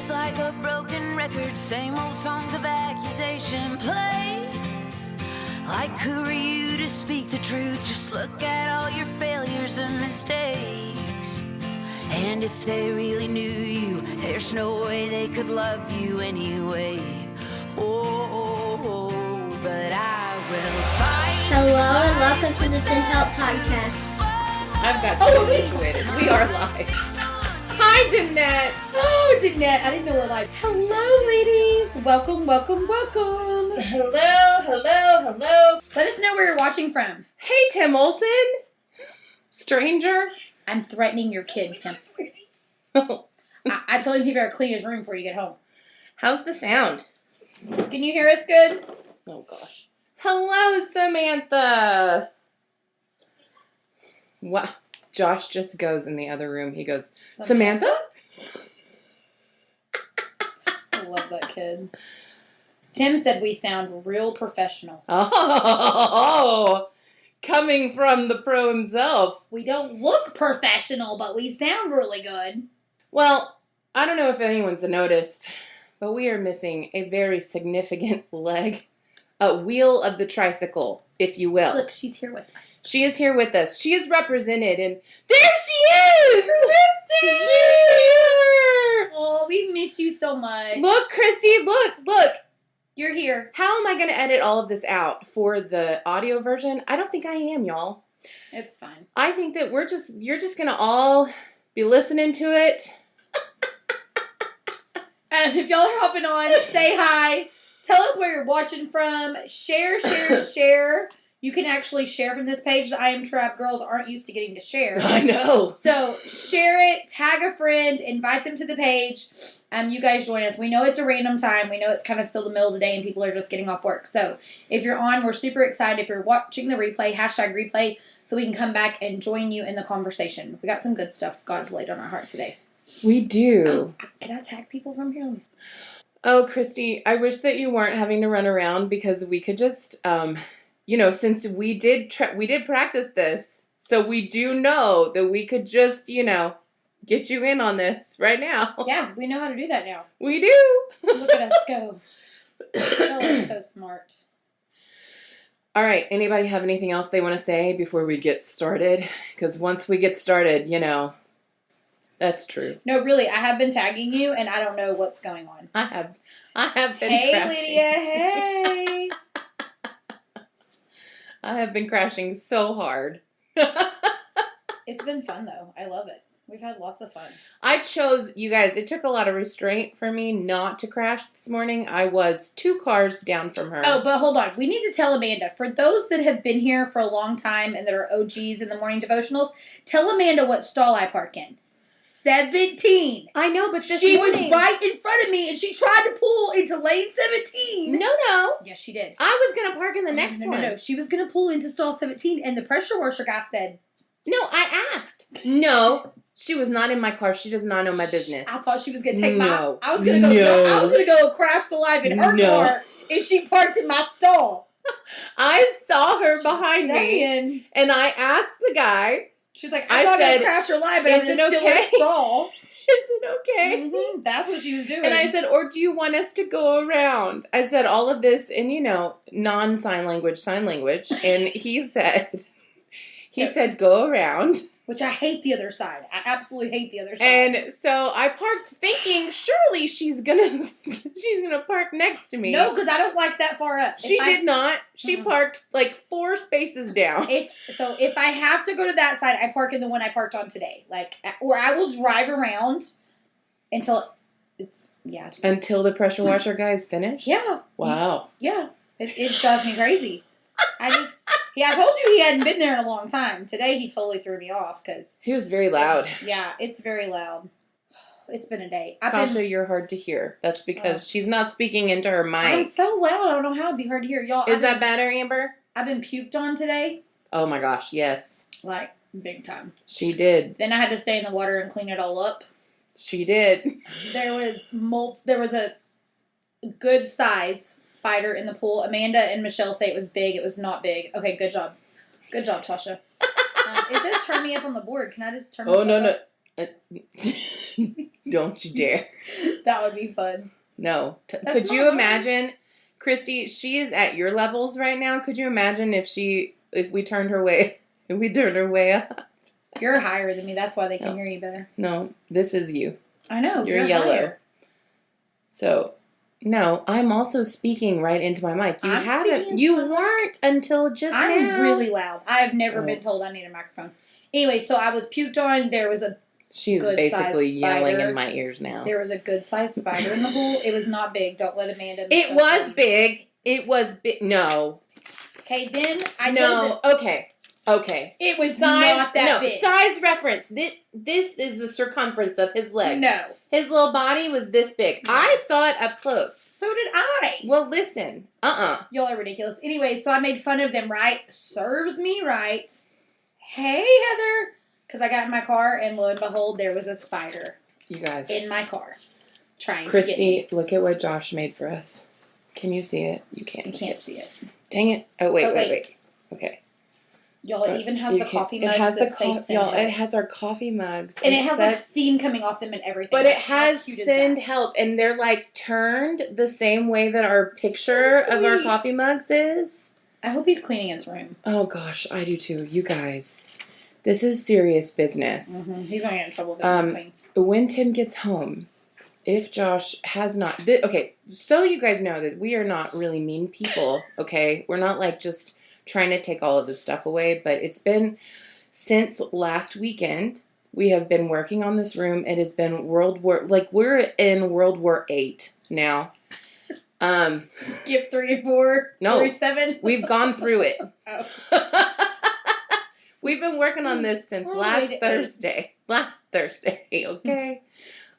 just like a broken record, same old songs of accusation play. I could you to speak the truth, just look at all your failures and mistakes. And if they really knew you, there's no way they could love you anyway. Oh, but I will fight. Hello and welcome to the Sin Help Podcast. I've got situated. We are live. Hi, Danette. Oh, Danette. I didn't know we're live. Hello, ladies. Welcome. Hello. Let us know where you're watching from. Hey, Tim Olson. Stranger. I'm threatening your kid, Tim. I told him he better clean his room before you get home. How's the sound? Can you hear us good? Oh, gosh. Hello, Samantha. Wow. Josh just goes in the other room. He goes, Samantha? I love that kid. Tim said we sound real professional. Oh, coming from the pro himself. We don't look professional, but we sound really good. Well, I don't know if anyone's noticed, but we are missing a very significant leg. A wheel of the tricycle, if you will. Look, she's here with us. She is here with us. She is represented, and there she is! Christy! She's here! Oh, we miss you so much. Look, Christy, look. You're here. How am I going to edit all of this out for the audio version? I don't think I am, y'all. It's fine. I think that you're just going to all be listening to it. And if y'all are hopping on, say hi. Tell us where you're watching from. Share. You can actually share from this page. The I Am Trap girls aren't used to getting to share. I know. So share it, tag a friend, invite them to the page. You guys join us. We know it's a random time. We know it's kind of still the middle of the day and people are just getting off work. So if you're on, we're super excited. If you're watching the replay, #replay, so we can come back and join you in the conversation. We got some good stuff God's laid on our heart today. We do. Can I tag people from here? Let me see. Oh, Christy, I wish that you weren't having to run around because we could just, since we did practice this, so we do know that we could just, get you in on this right now. Yeah, we know how to do that now. We do. Look at us go. Y'all are so smart. All right. Anybody have anything else they want to say before we get started? Because once we get started, that's true. No, really, I have been tagging you, and I don't know what's going on. I have been Hey, crashing. Lydia, hey. I have been crashing so hard. It's been fun, though. I love it. We've had lots of fun. I chose, you guys, it took a lot of restraint for me not to crash this morning. I was 2 cars down from her. Oh, but hold on. We need to tell Amanda. For those that have been here for a long time and that are OGs in the morning devotionals, tell Amanda what stall I park in. 17. I know, but this she morning, was right in front of me, and she tried to pull into lane 17. No. Yes, she did. I was going to park in the next one. No. She was going to pull into stall 17, and the pressure washer guy said... No, I asked. No, she was not in my car. She does not know my business. I thought she was going to take No. I was going to go. No. I was going to go crash the life in her car if she parked in my stall. I saw her behind me, and I asked the guy. She's like, I'm not going to crash your life, but I'm just still in a stall. Is it okay? Mm-hmm. That's what she was doing. And I said, or do you want us to go around? I said all of this in, non-sign language, sign language. And he said, go around. Which I hate the other side. I absolutely hate the other side. And so I parked thinking, surely she's gonna park next to me. No, because I don't like that far up. She did not. She parked like 4 spaces down. If I have to go to that side, I park in the one I parked on today. Or I will drive around until it's, Until the pressure washer guy is finished? Yeah. Wow. Yeah. It drives me crazy. I told you he hadn't been there in a long time. Today he totally threw me off because... He was very loud. Yeah, it's very loud. It's been a day. Tasha, you're hard to hear. That's because she's not speaking into her mic. I'm so loud. I don't know how it'd be hard to hear. Y'all, Is that better, Amber? I've been puked on today. Oh my gosh, yes. Big time. She did. Then I had to stay in the water and clean it all up. She did. There was a good size spider in the pool. Amanda and Michelle say it was big. It was not big. Okay, good job. Good job, Tasha. It says turn me up on the board. Can I just turn myself up? No. Don't you dare. That would be fun. No. That's Could you not hard. imagine, Christy, she is at your levels right now. Could you imagine if we turned her way, if we turned her way up? You're higher than me. That's why they can No. hear you better. No, this is you. I know. You're yellow. Higher. So, no, I'm also speaking right into my mic. You I'm haven't. speaking into You my mic. weren't until just I'm now. really loud. I've never Oh. been told I need a microphone. Anyway, so I was puked on. There was a She's good basically sized yelling spider. in my ears now. There was a good sized spider in the pool. It was not big. Don't let Amanda. It was big. It was big. No. Okay, then I told No. Okay. Okay. it was Size. not that No. big. Size reference. This is the circumference of his legs. No. His little body was this big. I saw it up close. So did I. Well, listen. Y'all are ridiculous. Anyway, so I made fun of them, right? Serves me right. Hey, Heather. Because I got in my car, and lo and behold, there was a spider You guys. in my car trying to get me. Christy, look at what Josh made for us. Can you see it? You can't. You can't see it. Dang it. Oh, wait, Oh, wait, wait. wait. Okay. Y'all, it even has You the can't- coffee it mugs has that the say y'all, send it help. has our coffee mugs. And it has like says- steam coming off them and everything. But Like, it how has cute is send that? help, and they're like turned the same way that our picture So of our sweet. coffee mugs is. I hope he's cleaning his room. Oh gosh, I do too. You guys, this is serious business. He's going to get in trouble if it's not clean. When Tim gets home, if Josh has not... okay, so you guys know that we are not really mean people, okay? We're not like just trying to take all of this stuff away, but it's been since last weekend. We have been working on this room. It has been we're in World War VIII now. Skip 3 and 4. No. 3, 7. We've gone through it. Oh. We've been working on this since We're on the way last to 8. Thursday. Last Thursday, okay?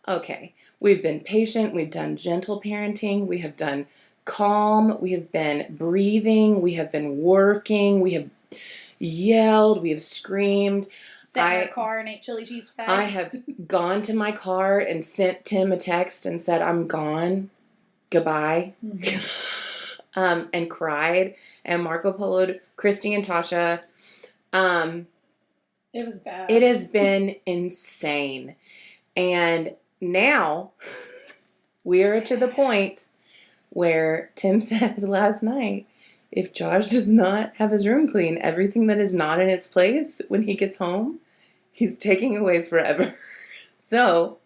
Okay. We've been patient. We've done gentle parenting. We have done calm. We have been breathing. We have been working. We have yelled. We have screamed. Sat in my car and ate chili cheese fries. I have gone to my car and sent Tim a text and said, I'm gone. Goodbye. And cried. And Marco Polo'd Christy and Tasha. It was bad. It has been insane. And now we're to the point where Tim said last night, if Josh does not have his room clean, everything that is not in its place when he gets home, he's taking away forever. So,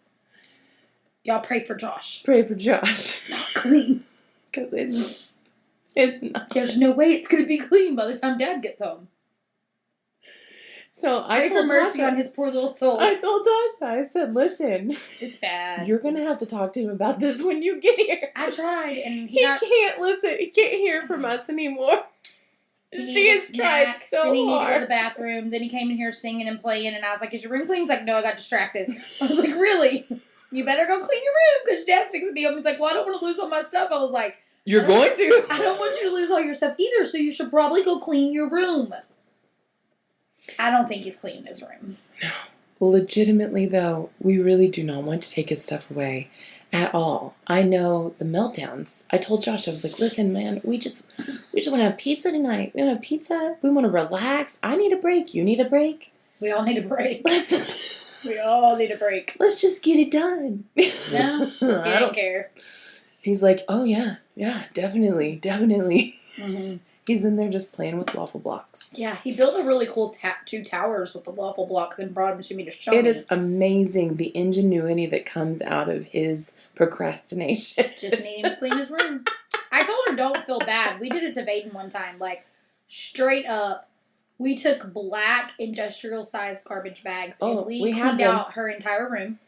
Y'all pray for Josh. pray for Josh. Not clean. Because it's not. There's no way it's going to be clean by the time Dad gets home. So I Pray for told mercy Tasha, on his poor little soul. I told Tasha, I said, listen, It's bad. you're going to have to talk to him about this when you get here. I tried, and He can't listen. He can't hear from us anymore. he She needed a has tried snack, so then he needed to go to hard. the bathroom. Then he came in here singing and playing, and I was like, "Is your room clean?" He's like, "No, I got distracted." I was like, "Really? You better go clean your room because Dad's fixing to be home." He's like, "Well, I don't want to lose all my stuff." I was like, You're going to. "I don't want you to lose all your stuff either, so you should probably go clean your room." I don't think he's cleaning his room. Well, legitimately, though, we really do not want to take his stuff away at all. I know the meltdowns. I told Josh, I was like, listen, man, we just want to have pizza tonight. We want to have pizza. We want to relax. I need a break. You need a break. We all need a break. Let's We all need a break. just get it done. No, he I didn't don't- care. He's like, oh, yeah, definitely. Mm-hmm. He's in there just playing with waffle blocks. Yeah, he built a really cool 2 towers with the waffle blocks and brought them to me to show It me. is amazing the ingenuity that comes out of his procrastination. Just needing to clean his room. I told her don't feel bad. We did it to Vaden one time. Like, straight up, we took black industrial-sized garbage bags and we have cleaned them. out her entire room.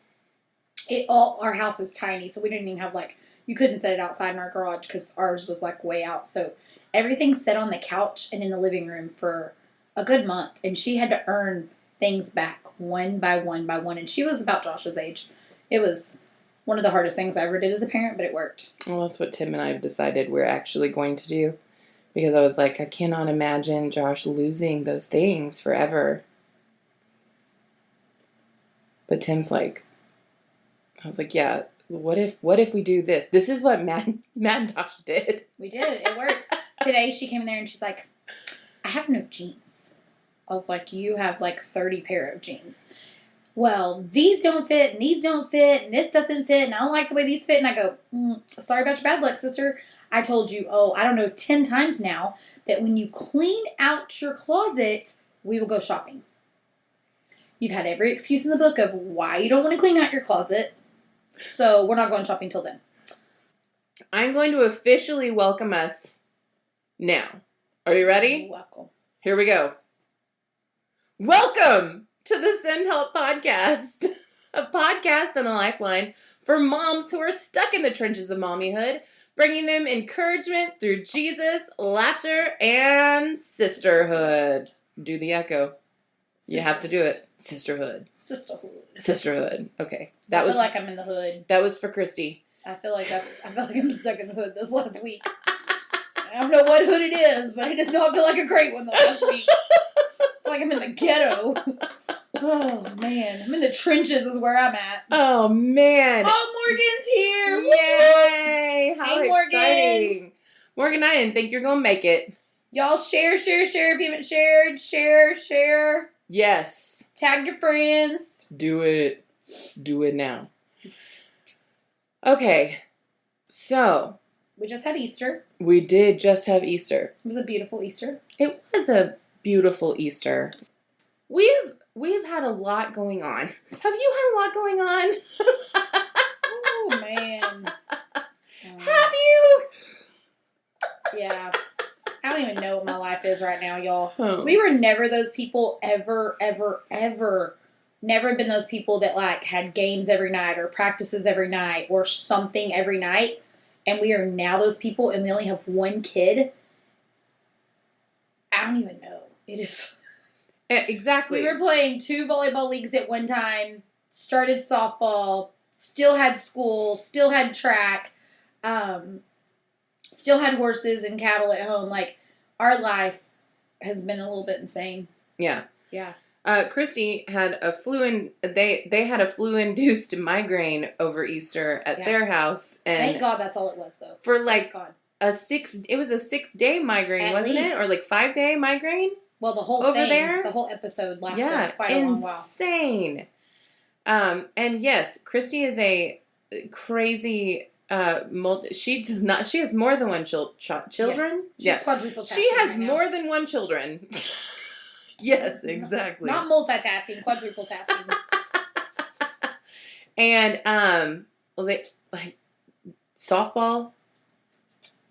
Our house is tiny, so we didn't even have, like, you couldn't set it outside in our garage because ours was, like, way out. So everything sat on the couch and in the living room for a good month. And she had to earn things back one by one by one. And she was about Josh's age. It was one of the hardest things I ever did as a parent, but it worked. Well, that's what Tim and I have decided we're actually going to do. Because I was like, I cannot imagine Josh losing those things forever. But Tim's like, I was like, yeah, what if we do this? This is what Matt and Josh did. We did. It worked. Today she came in there and she's like, I have no jeans. I was like, you have like 30 pair of jeans. well, these don't fit, and these don't fit, and this doesn't fit, and I don't like the way these fit. And I go, sorry about your bad luck, sister. I told you, 10 times now, that when you clean out your closet, we will go shopping. You've had every excuse in the book of why you don't want to clean out your closet, so we're not going shopping till then. I'm going to officially welcome us now. Are you ready? Welcome. Here we go. Welcome to the Send Help Podcast, a podcast and a lifeline for moms who are stuck in the trenches of mommyhood, bringing them encouragement through Jesus, laughter, and sisterhood. Do the echo. You have to do it. Sisterhood. Sisterhood. Okay. I feel like I'm in the hood. That was for Christy. I feel like I'm stuck in the hood this last week. I don't know what hood it is, but it does not feel like a great one the last week. I feel like I'm in the ghetto. Oh, man. I'm in the trenches is where I'm at. Oh, man. Oh, Morgan's here. Yay. How Hey, Morgan. exciting. Morgan, I didn't think you're going to make it. Y'all share. If you haven't shared, share. Yes. Tag your friends. Do it. Do it now. Okay. So. We just had Easter. We did just have Easter. It was a beautiful Easter. It was a beautiful Easter. We have had a lot going on. Have you had a lot going on? Oh, man. Have you? Yeah. I don't even know what my life is right now, y'all. Oh. We were never those people ever. Never been those people that like had games every night or practices every night or something every night. And we are now those people and we only have one kid. I don't even know. It is. Exactly. We were playing 2 volleyball leagues at one time, started softball, still had school, still had track, still had horses and cattle at home. Like, our life has been a little bit insane. Yeah. Yeah. Christy had a they had a flu-induced migraine over Easter at their house. And thank God that's all it was, though. For like God. it was a 6-day migraine, At wasn't least. it? Or like 5-day migraine? Well, the whole over thing, there? the whole episode lasted quite a long while. Insane. And yes, Christy is a crazy she has more than one children. She's quadruple tasking. She has right now. more than one children. Yes, exactly. Not multitasking, quadruple tasking. And they like softball.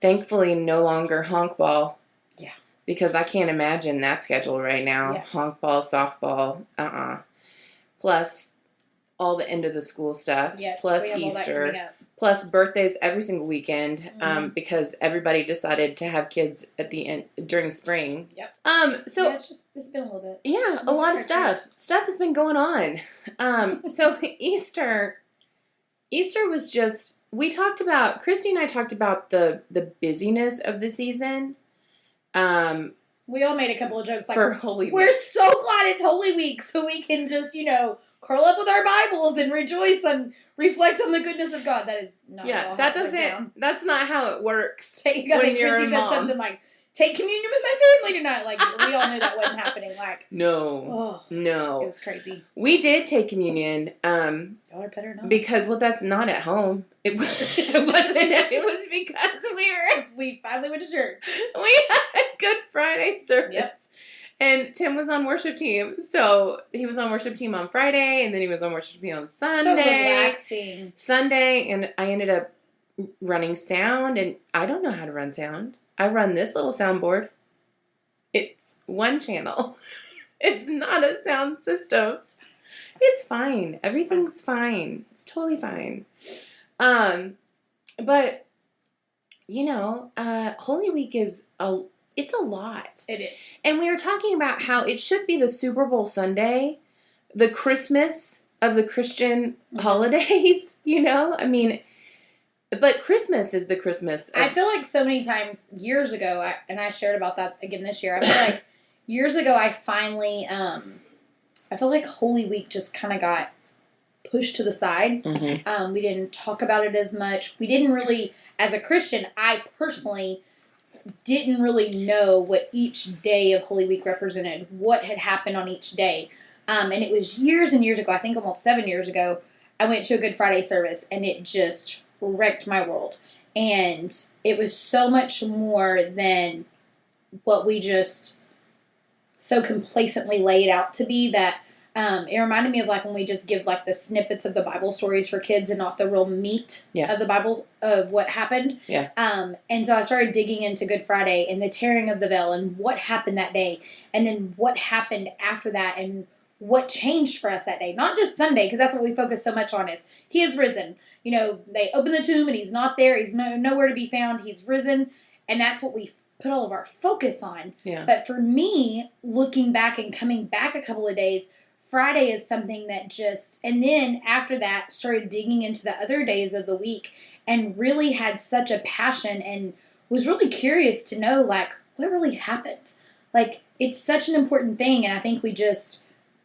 Thankfully, no longer honk ball. Yeah. Because I can't imagine that schedule right now. Yeah. Honk ball, softball, Plus all the end of the school stuff. Yes. Plus we have all that Easter. coming up. Plus birthdays every single weekend. Mm-hmm. Because everybody decided to have kids at the end during spring. Yep. So yeah, it's been a little bit. yeah, a lot of stuff. Stuff has been going on. So Easter was just, Christy and I talked about the busyness of the season. We all made a couple of jokes like, for Holy Week. we're so glad it's Holy Week so we can just, curl up with our Bibles and rejoice and reflect on the goodness of God. That is not Yeah, how that it went down. that's not how it works. I when think you're a Chrissy said mom. something like, take communion with my family tonight. Like, we all knew that wasn't happening. Like, No. it No. was crazy. We did take communion, Y'all are better not. because, that's not at home. It wasn't, it was because we finally went to church. we had a Good Friday service. Yep. And Tim was on worship team. So he was on worship team on Friday, and then he was on worship team on Sunday. So relaxing. And I ended up running sound, and I don't know how to run sound. I run this little soundboard. It's one channel. It's not a sound system. It's fine. Everything's fine. It's totally fine. But Holy Week it's a lot. It is. And we were talking about how it should be the Super Bowl Sunday, the Christmas of the Christian holidays, I mean, but Christmas is the Christmas of... I feel like so many times years ago, and I shared about that again this year, I feel like years ago I finally, I feel like Holy Week just kind of got pushed to the side. Mm-hmm. We didn't talk about it as much. We didn't really, as a Christian, I personally didn't really know what each day of Holy Week represented, what had happened on each day. And it was years and years ago, I think almost 7 years ago, I went to a Good Friday service, and it just wrecked my world. And it was so much more than what we just so complacently laid out to be that it reminded me of like when we just give like the snippets of the Bible stories for kids and not the real meat of the Bible of what happened. Yeah. And so I started digging into Good Friday and the tearing of the veil and what happened that day, and then what happened after that, and what changed for us that day. Not just Sunday, because that's what we focus so much on is he is risen. You know, they open the tomb and he's not there. He's nowhere to be found. He's risen. And that's what we put all of our focus on. Yeah. But for me, looking back and coming back a couple of days, Friday is something that just, and then after that, started digging into the other days of the week and really had such a passion and was really curious to know, like, what really happened? Like, it's such an important thing, and I think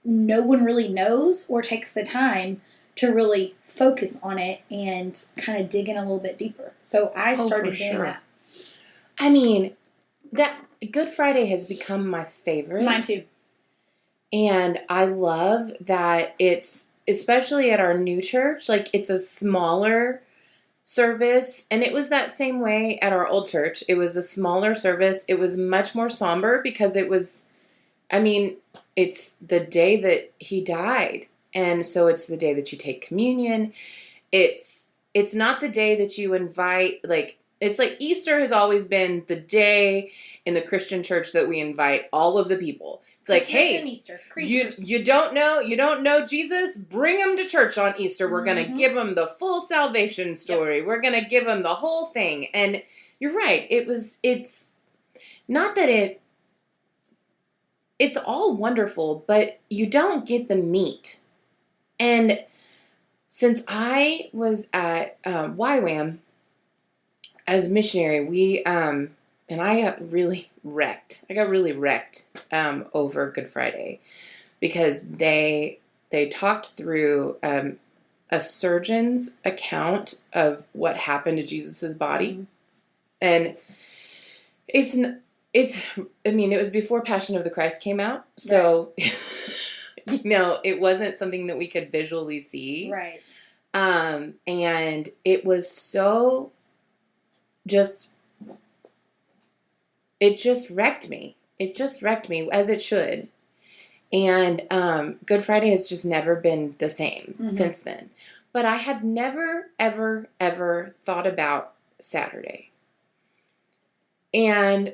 no one really knows or takes the time to really focus on it and kind of dig in a little bit deeper. So I started doing that. I mean, that Good Friday has become my favorite. Mine too. And I love that it's, especially at our new church, like it's a smaller service. And it was that same way at our old church. It was a smaller service. It was much more somber because it was, I mean, it's the day that he died. And so it's the day that you take communion. It's not the day that you invite, like, it's like Easter has always been the day in the Christian church that we invite all of the people. It's like, hey, you don't know Jesus? Bring him to church on Easter. We're going to give him the full salvation story. Yep. We're going to give him the whole thing. And you're right. It's not that it's all wonderful, but you don't get the meat. And since I was at YWAM as a missionary, and I got really wrecked. I got really wrecked over Good Friday because they talked through a surgeon's account of what happened to Jesus's body, and I mean, it was before Passion of the Christ came out, so you know, it wasn't something that we could visually see, right? And it was so it just wrecked me. It just wrecked me, as it should. And Good Friday has just never been the same since then. But I had never, ever, ever thought about Saturday. And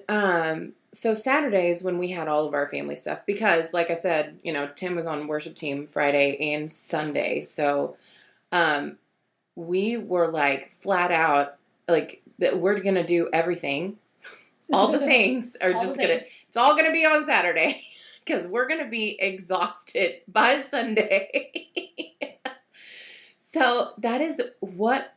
so Saturday is when we had all of our family stuff. Because, like I said, you know, Tim was on worship team Friday and Sunday. So we were like flat out, like, that we're going to do everything. All the things are just going to, it's all going to be on Saturday because we're going to be exhausted by Sunday. So that is what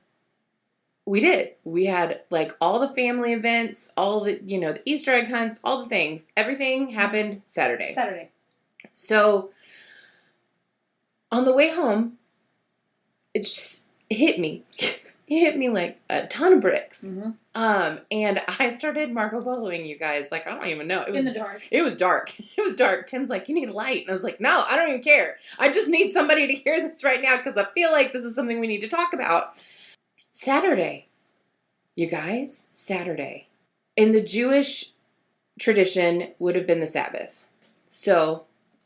we did. We had like all the family events, all the, you know, the Easter egg hunts, all the things. Everything happened Saturday. So on the way home, it just hit me. It hit me like a ton of bricks. And I started Marco Poloing, you guys. Like, I don't even know. It was in the dark. It was dark. It was dark. Tim's like, you need a light. And I was like, no, I don't even care. I just need somebody to hear this right now because I feel like this is something we need to talk about. Saturday. You guys, Saturday. In the Jewish tradition would have been the Sabbath. So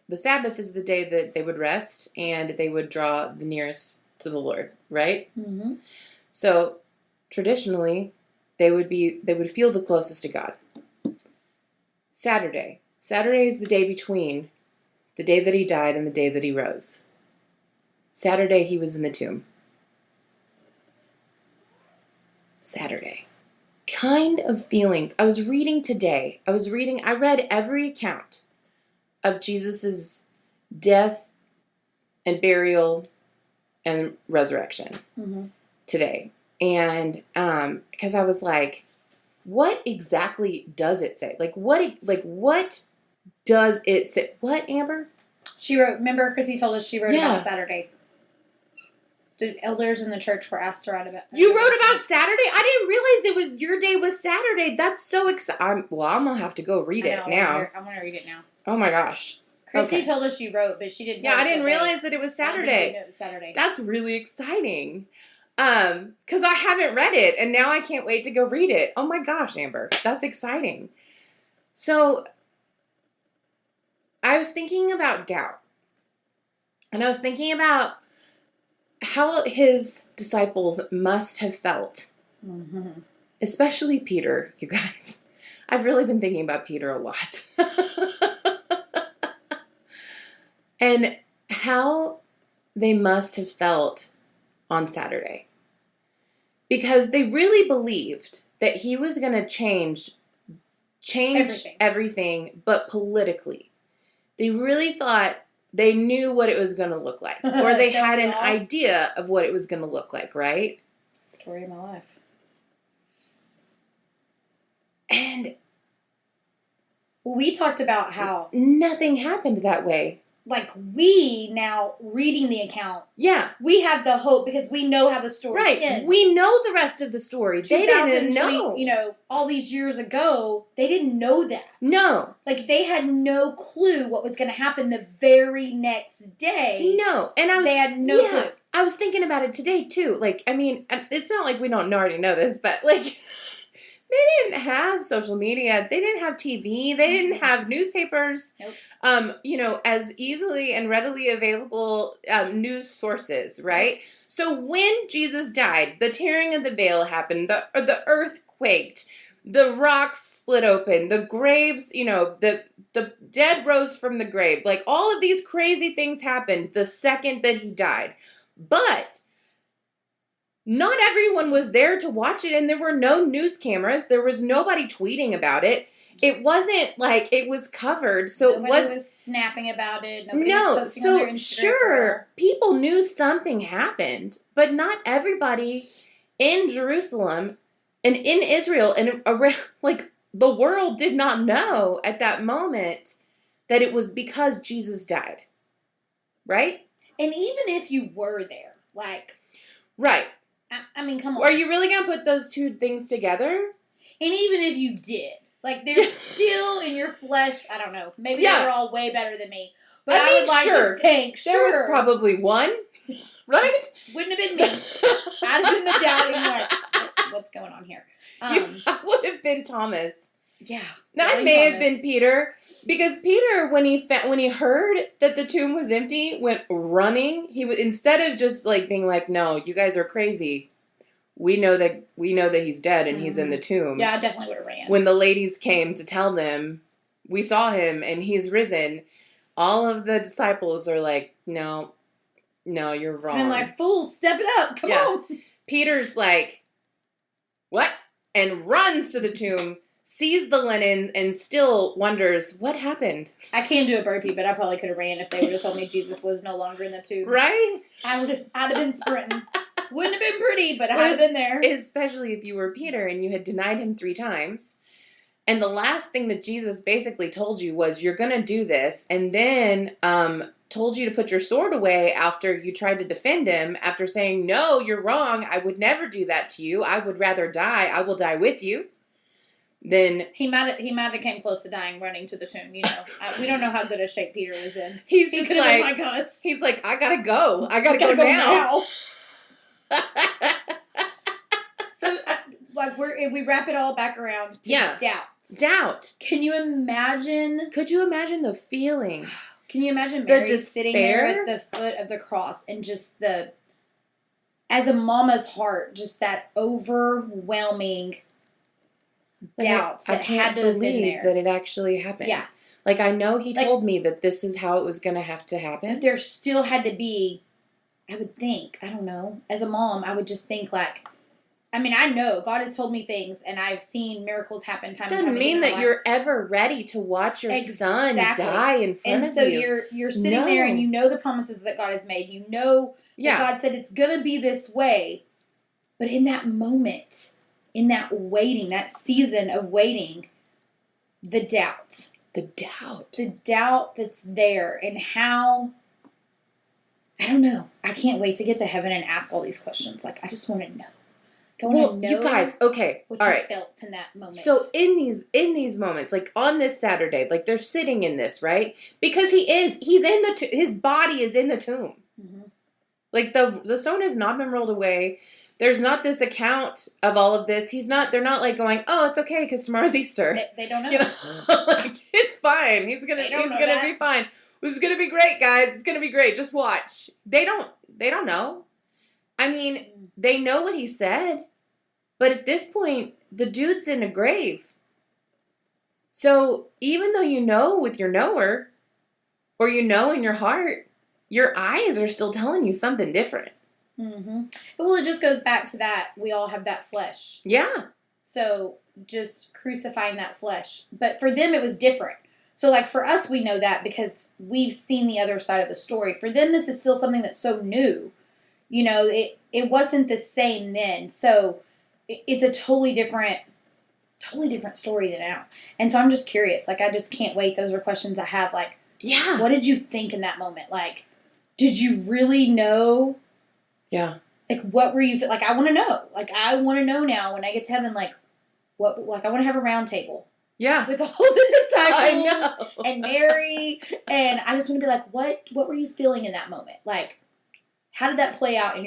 the Sabbath is the day that they would rest and they would draw the nearest to the Lord, right? So traditionally, they would feel the closest to God. Saturday is the day between the day that he died and the day that he rose. Saturday, he was in the tomb. Saturday. Kind of feelings. I was reading today. I read every account of Jesus's death and burial and resurrection today. And because I was like, what exactly does it say? What does it say? What, Amber? She wrote, remember Chrissy told us she wrote about Saturday. The elders in the church were asked to write about You wrote about Saturday? I didn't realize your day was Saturday. That's so exciting. Well, I'm going to have to go read it now. I want to read it now. Oh my gosh. Christy Okay. told us she wrote, but she didn't. Yeah, tell I us didn't what day. realize that it was I don't think Saturday. we knew it was Saturday. That's really exciting. Because I haven't read it, and now I can't wait to go read it. Oh my gosh, Amber, that's exciting. So, I was thinking about doubt. And I was thinking about how his disciples must have felt. Mm-hmm. Especially Peter, you guys. I've really been thinking about Peter a lot. And how they must have felt on Saturday. Because they really believed that he was going to change everything, but politically. They really thought they knew what it was going to look like. Or they had an idea of what it was going to look like, right? Story of my life. And we talked about how nothing happened that way. Like, we now reading the account, Yeah, we have the hope because we know how the story ends. We know the rest of the story. They didn't know. You know, all these years ago, they didn't know that. No. Like, they had no clue what was going to happen the very next day. No. And they had no clue. I was thinking about it today, too. Like, I mean, it's not like we don't already know this, but, like, they didn't have social media. They didn't have TV. They didn't have newspapers. Nope. You know, as easily and readily available news sources, right? So when Jesus died, the tearing of the veil happened. The earth quaked. The rocks split open. The graves, you know, the dead rose from the grave. Like, all of these crazy things happened the second that he died. But not everyone was there to watch it, and there were no news cameras. There was nobody tweeting about it. It wasn't like it was covered, so Nobody was snapping about it. Nobody was posting on their Instagram. Sure, people knew something happened, but not everybody in Jerusalem and in Israel and around, like, the world did not know at that moment that it was because Jesus died, right? And even if you were there, like, right. I mean, come on. Are you really going to put those two things together? And even if you did, like, they're still in your flesh. I don't know. Maybe they were all way better than me. But I would like to think, there was probably one, right? Wouldn't have been me. I'd have been the doubting, like, what's going on here? I would have been Thomas. Yeah. Now, I may have been Peter. Because Peter, when he heard that the tomb was empty, went running. He would, instead of just like being like, "No, you guys are crazy. We know that he's dead and he's in the tomb." Yeah, I definitely would have ran. When the ladies came to tell them, "We saw him and he's risen," all of the disciples are like, "No, you're wrong." And like, "Fools, step it up! Come on!" Peter's like, "What?" and runs to the tomb. Sees the linen and still wonders what happened. I can't do a burpee, but I probably could have ran if they would have told me Jesus was no longer in the tomb. Right? I'd have been sprinting. Wouldn't have been pretty, but I'd have been there. Especially if you were Peter and you had denied him 3 times. And the last thing that Jesus basically told you was, you're going to do this. And then told you to put your sword away after you tried to defend him. After saying, "No, you're wrong. I would never do that to you. I would rather die. I will die with you." Then he might have came close to dying running to the tomb. You know, we don't know how good a shape Peter was in. He's just like, "My God!" He's like, "I gotta go. I gotta go now." So, like, we wrap it all back around to doubt. Can you imagine? Could you imagine the feeling? Can you imagine Mary sitting there at the foot of the cross and just as a mama's heart, just that overwhelming doubt that had to have been there. That it actually happened. Yeah. Like, I know he told me that this is how it was going to have to happen. But there still had to be, I would think, I don't know, as a mom, I would just think, like, I mean, I know God has told me things, and I've seen miracles happen time and time again. Doesn't mean that you're ever ready to watch your son die in front of you. And so you're sitting there, and you know the promises that God has made. You know that God said it's going to be this way. But in that moment, in that waiting, that season of waiting, the doubt. The doubt that's there, and how, I don't know. I can't wait to get to heaven and ask all these questions. Like, I just want to know. Well, know you guys, okay, what all you right. felt in that moment. So in these moments, like on this Saturday, like they're sitting in this, right? Because he's in his body is in the tomb. Mm-hmm. Like the stone has not been rolled away. There's not this account of all of this. They're not like going, oh, it's okay because tomorrow's Easter. They don't know. You know? Like, it's fine. He's gonna be fine. It's gonna be great, guys. It's gonna be great. Just watch. They don't know. I mean, they know what he said, but at this point, the dude's in a grave. So even though you know with your knower, or you know in your heart, your eyes are still telling you something different. Mm-hmm. Well, it just goes back to that. We all have that flesh. Yeah. So just crucifying that flesh. But for them, it was different. So like for us, we know that because we've seen the other side of the story. For them, this is still something that's so new. You know, it wasn't the same then. So it's a totally different story than now. And so I'm just curious. Like, I just can't wait. Those are questions I have. Like, Yeah. what did you think in that moment? Like, did you really know? Yeah. Like, what were you, like, I want to know. Like, I want to know now when I get to heaven, like, what, like, I want to have a round table. Yeah. With all the disciples I know. and Mary. And I just want to be like, what were you feeling in that moment? Like, how did that play out in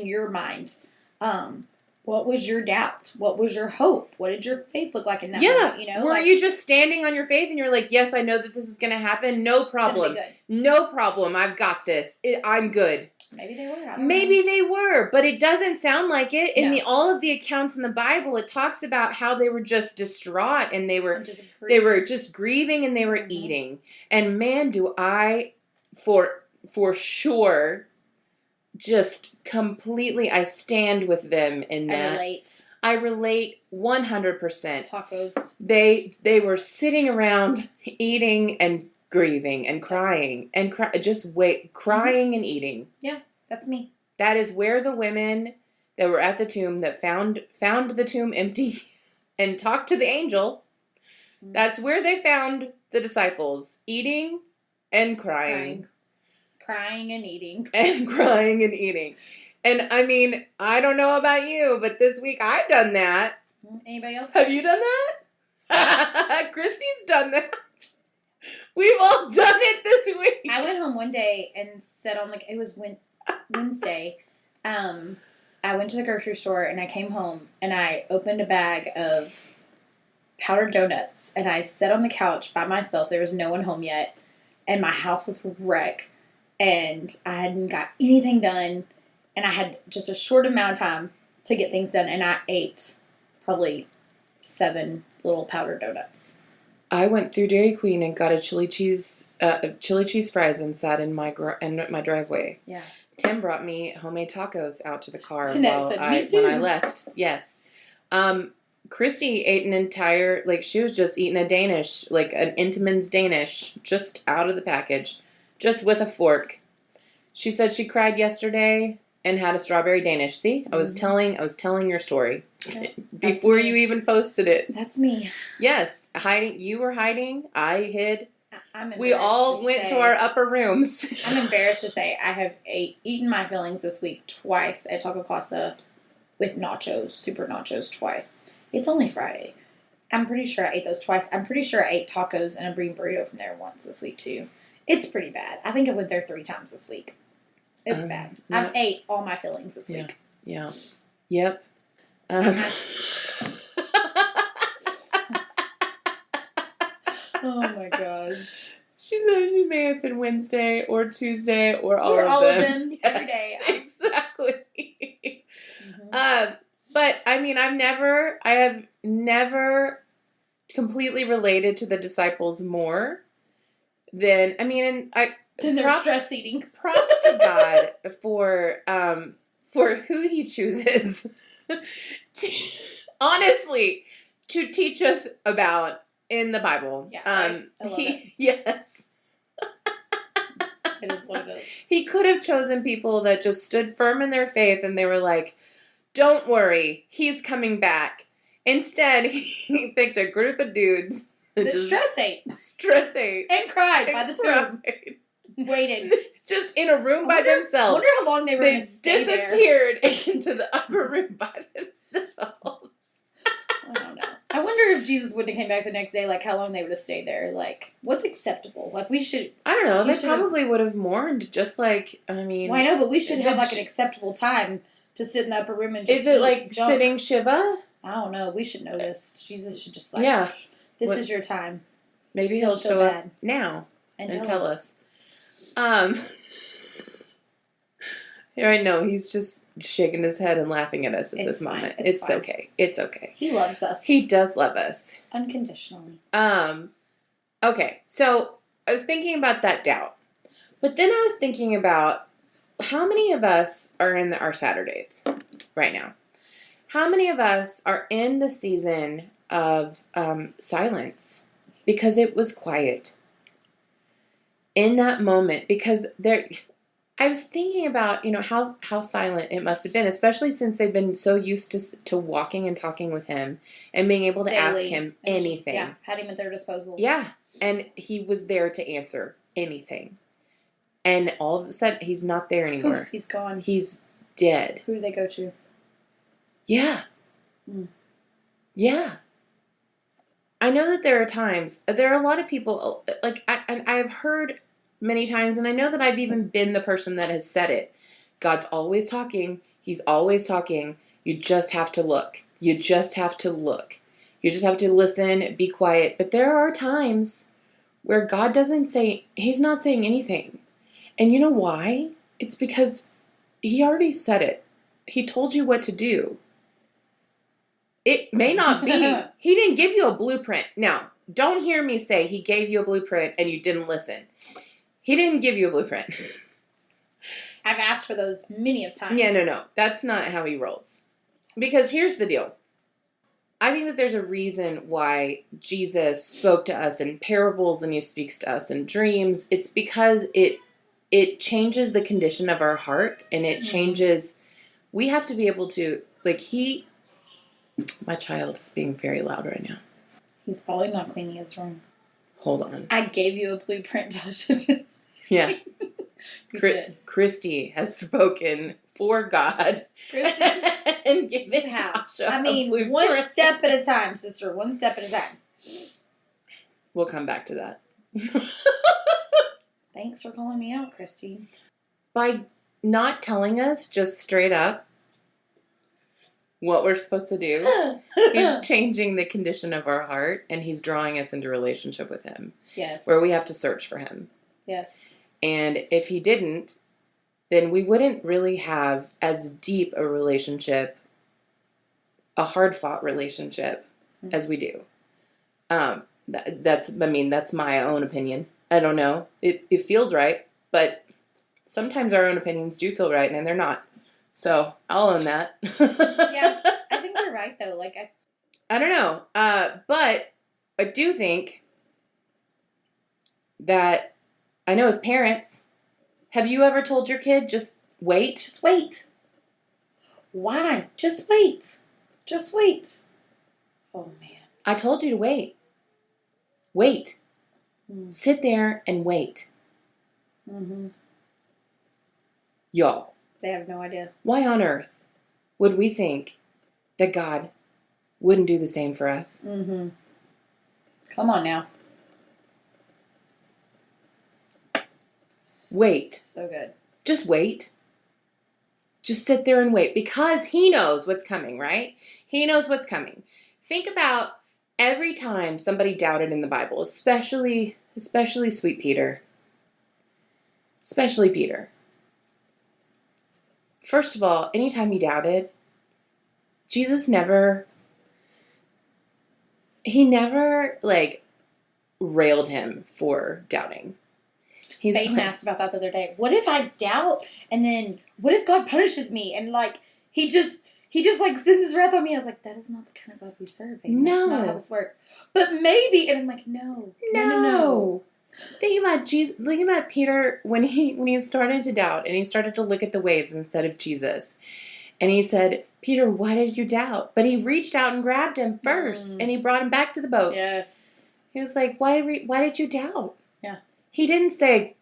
your mind? What was your doubt? What was your hope? What did your faith look like in that moment? You know, were you just standing on your faith and you're like, yes, I know that this is going to happen. No problem. No problem. I've got this. I'm good. Maybe they were. Maybe they were, but it doesn't sound like it. In all of the accounts in the Bible, it talks about how they were just distraught and they were just grieving and they were eating. And man, do I for sure just completely I stand with them in that. I relate 100%. Tacos. They were sitting around eating and grieving and crying and crying and eating. Yeah, that's me. That is where the women that were at the tomb that found the tomb empty and talked to the angel. That's where they found the disciples eating and crying. Crying and eating. And crying and eating. And I mean, I don't know about you, but this week I've done that. Anybody else? Have you done that? Christy's done that. We've all done it this week. I went home one day and sat on it was Wednesday. I went to the grocery store and I came home and I opened a bag of powdered donuts and I sat on the couch by myself. There was no one home yet. And my house was a wreck. And I hadn't got anything done. And I had just a short amount of time to get things done. And I ate probably 7 little powdered donuts. I went through Dairy Queen and got a chili cheese fries and sat in my driveway. Yeah. Tim brought me homemade tacos out to the car when I left. Yes. Christy ate an entire, she was just eating a Danish, like an Intamin's Danish, just out of the package, just with a fork. She said she cried yesterday and had a strawberry Danish. See, I was telling your story before you even posted it. That's me. Yes, hiding. You were hiding. I hid. We all went to our upper rooms. I'm embarrassed to say I have eaten my fillings this week twice at Taco Casa with nachos, super nachos twice. It's only Friday. I'm pretty sure I ate those twice. I'm pretty sure I ate tacos and a green burrito from there once this week too. It's pretty bad. I think I went there 3 times this week. It's bad. I've ate all my fillings this week. Yeah. Yep. Oh my gosh. She said it may have been Wednesday or Tuesday or all of them. Yes, every day. Exactly. But I mean, I have never completely related to the disciples more than, than their stress eating. Props to God for who He chooses, honestly, to teach us about in the Bible. Yeah, right? I love it. Yes. It is what it is. He could have chosen people that just stood firm in their faith and they were like, don't worry, He's coming back. Instead, He picked a group of dudes that stress ate. And cried by the tomb. Waited. Just in a room by themselves. I wonder how long they were going to stay disappeared into the upper room by themselves. if Jesus wouldn't have came back the next day, like, how long they would have stayed there. Like, what's acceptable? Like, we should... I don't know. You They probably would have mourned, just like, I mean... Well, I know, but we should have, like, an acceptable time to sit in the upper room and just... Is it like junk. sitting Shiva? I don't know. We should know this. Jesus should just, like... Yeah. This is your time. Maybe he'll show up now and tell us. I know, he's just shaking his head and laughing at us at this moment. It's fine. Okay. It's okay. He loves us. He does love us. Unconditionally. Okay, so I was thinking about that doubt. But then I was thinking about how many of us are in our Saturdays right now? How many of us are in the season of silence? Because it was quiet. In that moment, because I was thinking about, how silent it must have been, especially since they've been so used to walking and talking with him and being able to ask him anything. Had him at their disposal. Yeah, and he was there to answer anything. And all of a sudden, he's not there anymore. Poof, he's gone. He's dead. Who do they go to? Yeah. Mm. Yeah. I know that there are a lot of people, like, I've heard many times, and I know that I've even been the person that has said it. God's always talking. He's always talking. You just have to look. You just have to look. You just have to listen, be quiet. But there are times where God he's not saying anything. And you know why? It's because he already said it. He told you what to do. It may not be. He didn't give you a blueprint. Now, don't hear me say he gave you a blueprint and you didn't listen. He didn't give you a blueprint. I've asked for those many of times. Yeah, no. That's not how he rolls. Because here's the deal. I think that there's a reason why Jesus spoke to us in parables and he speaks to us in dreams. It's because it changes the condition of our heart, and it changes... We have to be able to... My child is being very loud right now. He's probably not cleaning his room. Hold on. I gave you a blueprint, Tasha. Yeah. Christy has spoken for God. Christy and given Tasha a blueprint. One step at a time, sister. One step at a time. We'll come back to that. Thanks for calling me out, Christy. By not telling us just straight up what we're supposed to do, he's changing the condition of our heart, and he's drawing us into relationship with him. Yes. Where we have to search for him. Yes. And if he didn't, then we wouldn't really have as deep a relationship, a hard-fought relationship, as we do. That's my own opinion. I don't know. It feels right, but sometimes our own opinions do feel right, and they're not. So I'll own that. Yeah, I think you're right though. I don't know. But I do think that I know as parents, have you ever told your kid just wait? Just wait. Why? Just wait. Just wait. Oh man. I told you to wait. Wait. Sit there and wait. Mm-hmm. Y'all. They have no idea. Why on earth would we think that God wouldn't do the same for us? Mm-hmm. Come on now. Wait. So good. Just wait. Just sit there and wait, because he knows what's coming, right? He knows what's coming. Think about every time somebody doubted in the Bible, especially sweet Peter. Especially Peter. First of all, anytime he doubted, Jesus never railed him for doubting. Peyton asked about that the other day. What if I doubt, and then what if God punishes me? And he just sends his wrath on me. I was like, that is not the kind of God we serve. No. That's not how this works. But maybe, and I'm like, no. Think about Peter when he started to doubt and he started to look at the waves instead of Jesus. And he said, Peter, why did you doubt? But he reached out and grabbed him first and he brought him back to the boat. Yes. He was like, why did you doubt? Yeah. He didn't say,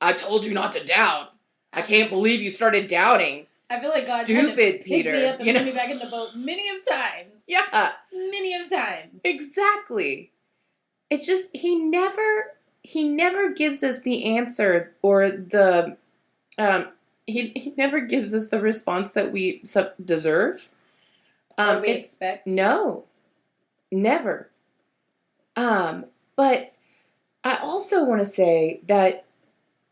I told you not to doubt. I can't believe you started doubting. I feel like God Stupid tried to Peter, pick me up and you put know? me back in the boat many of times. Yeah. Many of times. Exactly. It's just he never gives us the answer or the he never gives us the response that we deserve. Or we expect. No. Never. But I also want to say that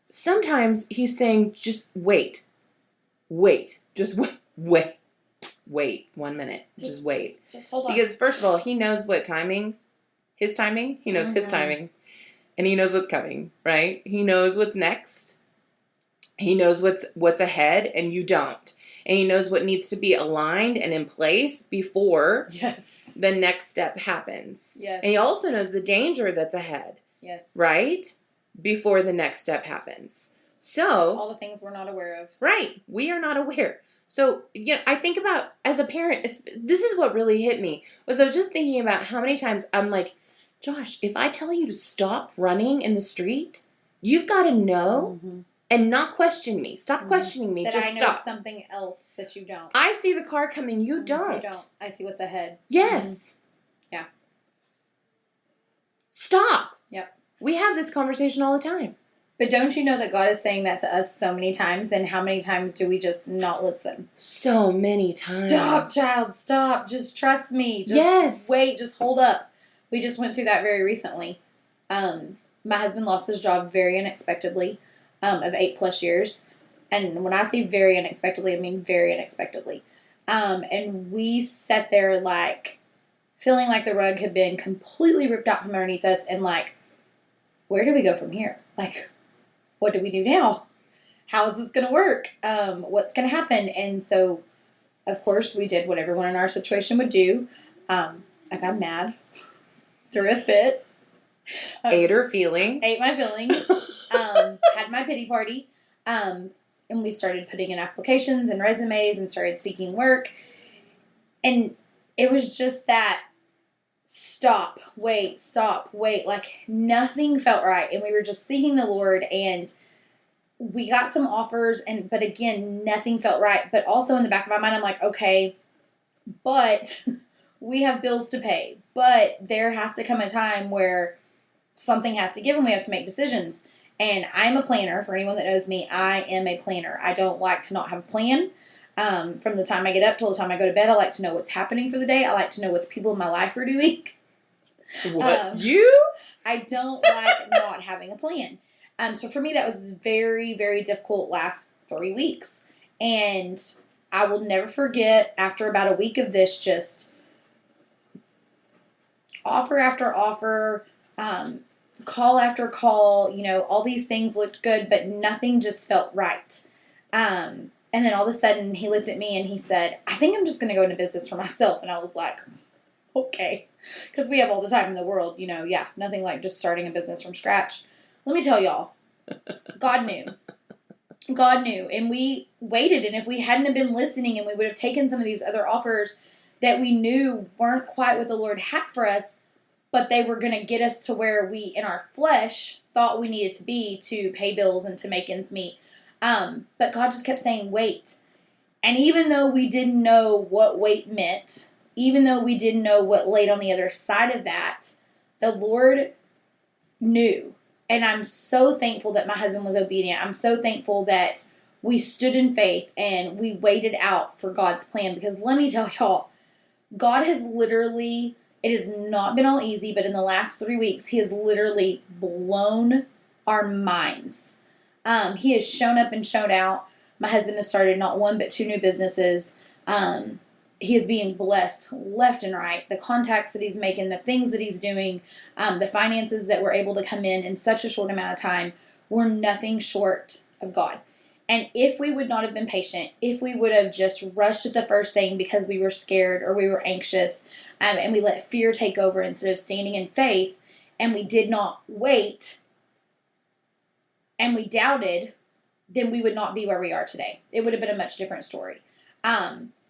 sometimes he's saying just wait. Just wait 1 minute. Just wait. Just hold on. Because first of all, he knows what timing, his timing. He knows his timing, and he knows what's coming. Right? He knows what's next. He knows what's ahead, and you don't. And he knows what needs to be aligned and in place before the next step happens. Yes. And he also knows the danger that's ahead. Yes. Right? Before the next step happens. So all the things we're not aware of. Right. We are not aware. So, I think about, as a parent, this is what really hit me, was I was just thinking about how many times I'm like, Josh, if I tell you to stop running in the street, you've got to know and not question me. Stop questioning me. That just I know stop. something else that you don't. I see the car coming. You don't. You don't. I see what's ahead. Yes. Yeah. Stop. Yep. We have this conversation all the time. But don't you know that God is saying that to us so many times, and how many times do we just not listen? So many times. Stop, child, stop. Just trust me. Just wait, just hold up. We just went through that very recently. My husband lost his job very unexpectedly, of 8+ years. And when I say very unexpectedly, I mean very unexpectedly. And we sat there like, feeling like the rug had been completely ripped out from underneath us, and like, where do we go from here? Like, what do we do now? How is this going to work? What's going to happen? And so, of course, we did what everyone in our situation would do. I got mad, threw a fit. Ate her feelings. Ate my feelings. Had my pity party. And we started putting in applications and resumes and started seeking work. And it was just that stop, wait. Like, nothing felt right. And we were just seeking the Lord, and we got some offers, but again, nothing felt right. But also in the back of my mind, I'm like, okay, but we have bills to pay. But there has to come a time where something has to give, and we have to make decisions. And I'm a planner. For anyone that knows me, I am a planner. I don't like to not have a plan. From the time I get up till the time I go to bed, I like to know what's happening for the day. I like to know what the people in my life are doing. What? You? I don't like not having a plan. So for me, that was very, very difficult last 3 weeks. And I will never forget, after about a week of this, just offer after offer, call after call, all these things looked good, but nothing just felt right. And then all of a sudden, he looked at me and he said, I think I'm just going to go into business for myself. And I was like, okay. Because we have all the time in the world, nothing like just starting a business from scratch. Let me tell y'all, God knew. God knew. And we waited. And if we hadn't have been listening, and we would have taken some of these other offers that we knew weren't quite what the Lord had for us, but they were going to get us to where we, in our flesh, thought we needed to be to pay bills and to make ends meet. But God just kept saying, wait. And even though we didn't know what wait meant, even though we didn't know what laid on the other side of that, the Lord knew. And I'm so thankful that my husband was obedient. I'm so thankful that we stood in faith and we waited out for God's plan. Because let me tell y'all, God has literally, it has not been all easy, but in the last 3 weeks, He has literally blown our minds. He has shown up and shown out. My husband has started not one, but 2 new businesses. He is being blessed left and right. The contacts that he's making, the things that he's doing, the finances that were able to come in such a short amount of time were nothing short of God. And if we would not have been patient, if we would have just rushed at the first thing because we were scared or we were anxious, and we let fear take over instead of standing in faith, and we did not wait, and we doubted, then we would not be where we are today. It would have been a much different story.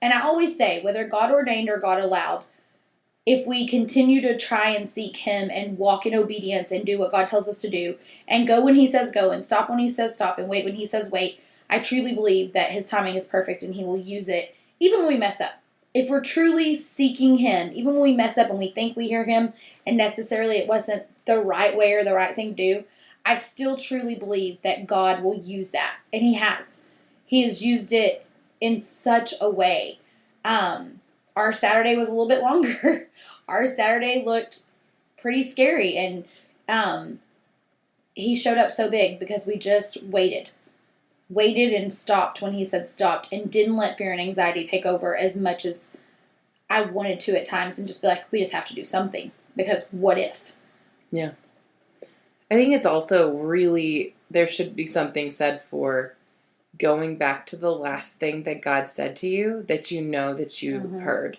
And I always say, whether God ordained or God allowed, if we continue to try and seek Him and walk in obedience and do what God tells us to do, and go when He says go, and stop when He says stop, and wait when He says wait, I truly believe that his timing is perfect and he will use it even when we mess up. If we're truly seeking him, even when we mess up and we think we hear him and necessarily it wasn't the right way or the right thing to do, I still truly believe that God will use that. And he has. He has used it in such a way. Our Saturday was a little bit longer. Our Saturday looked pretty scary. And he showed up so big because we just waited and stopped when he said stopped and didn't let fear and anxiety take over as much as I wanted to at times and just be like, we just have to do something because what if? Yeah. I think it's also really, there should be something said for going back to the last thing that God said to you that you know that you heard.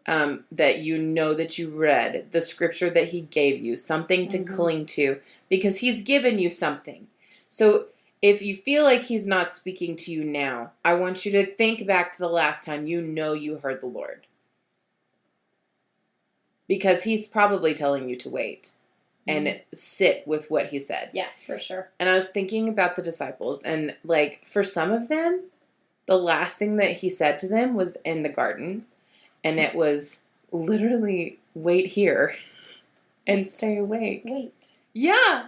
That you know that you read, the scripture that he gave you, something to cling to, because he's given you something. So if you feel like he's not speaking to you now, I want you to think back to the last time you know you heard the Lord. Because he's probably telling you to wait and sit with what he said. Yeah, for sure. And I was thinking about the disciples, and like for some of them, the last thing that he said to them was in the garden. And it was literally, wait here and stay awake. Wait. Yeah.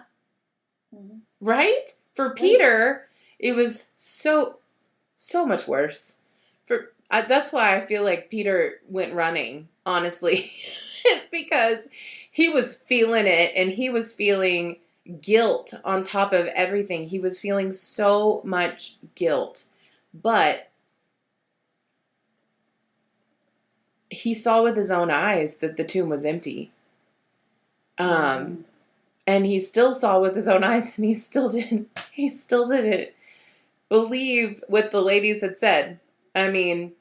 Right? For Peter, it was so much worse. That's why I feel like Peter went running, honestly. It's because he was feeling it, and he was feeling guilt on top of everything. He was feeling so much guilt. But he saw with his own eyes that the tomb was empty. And he still saw with his own eyes, and he still didn't believe what the ladies had said. I mean,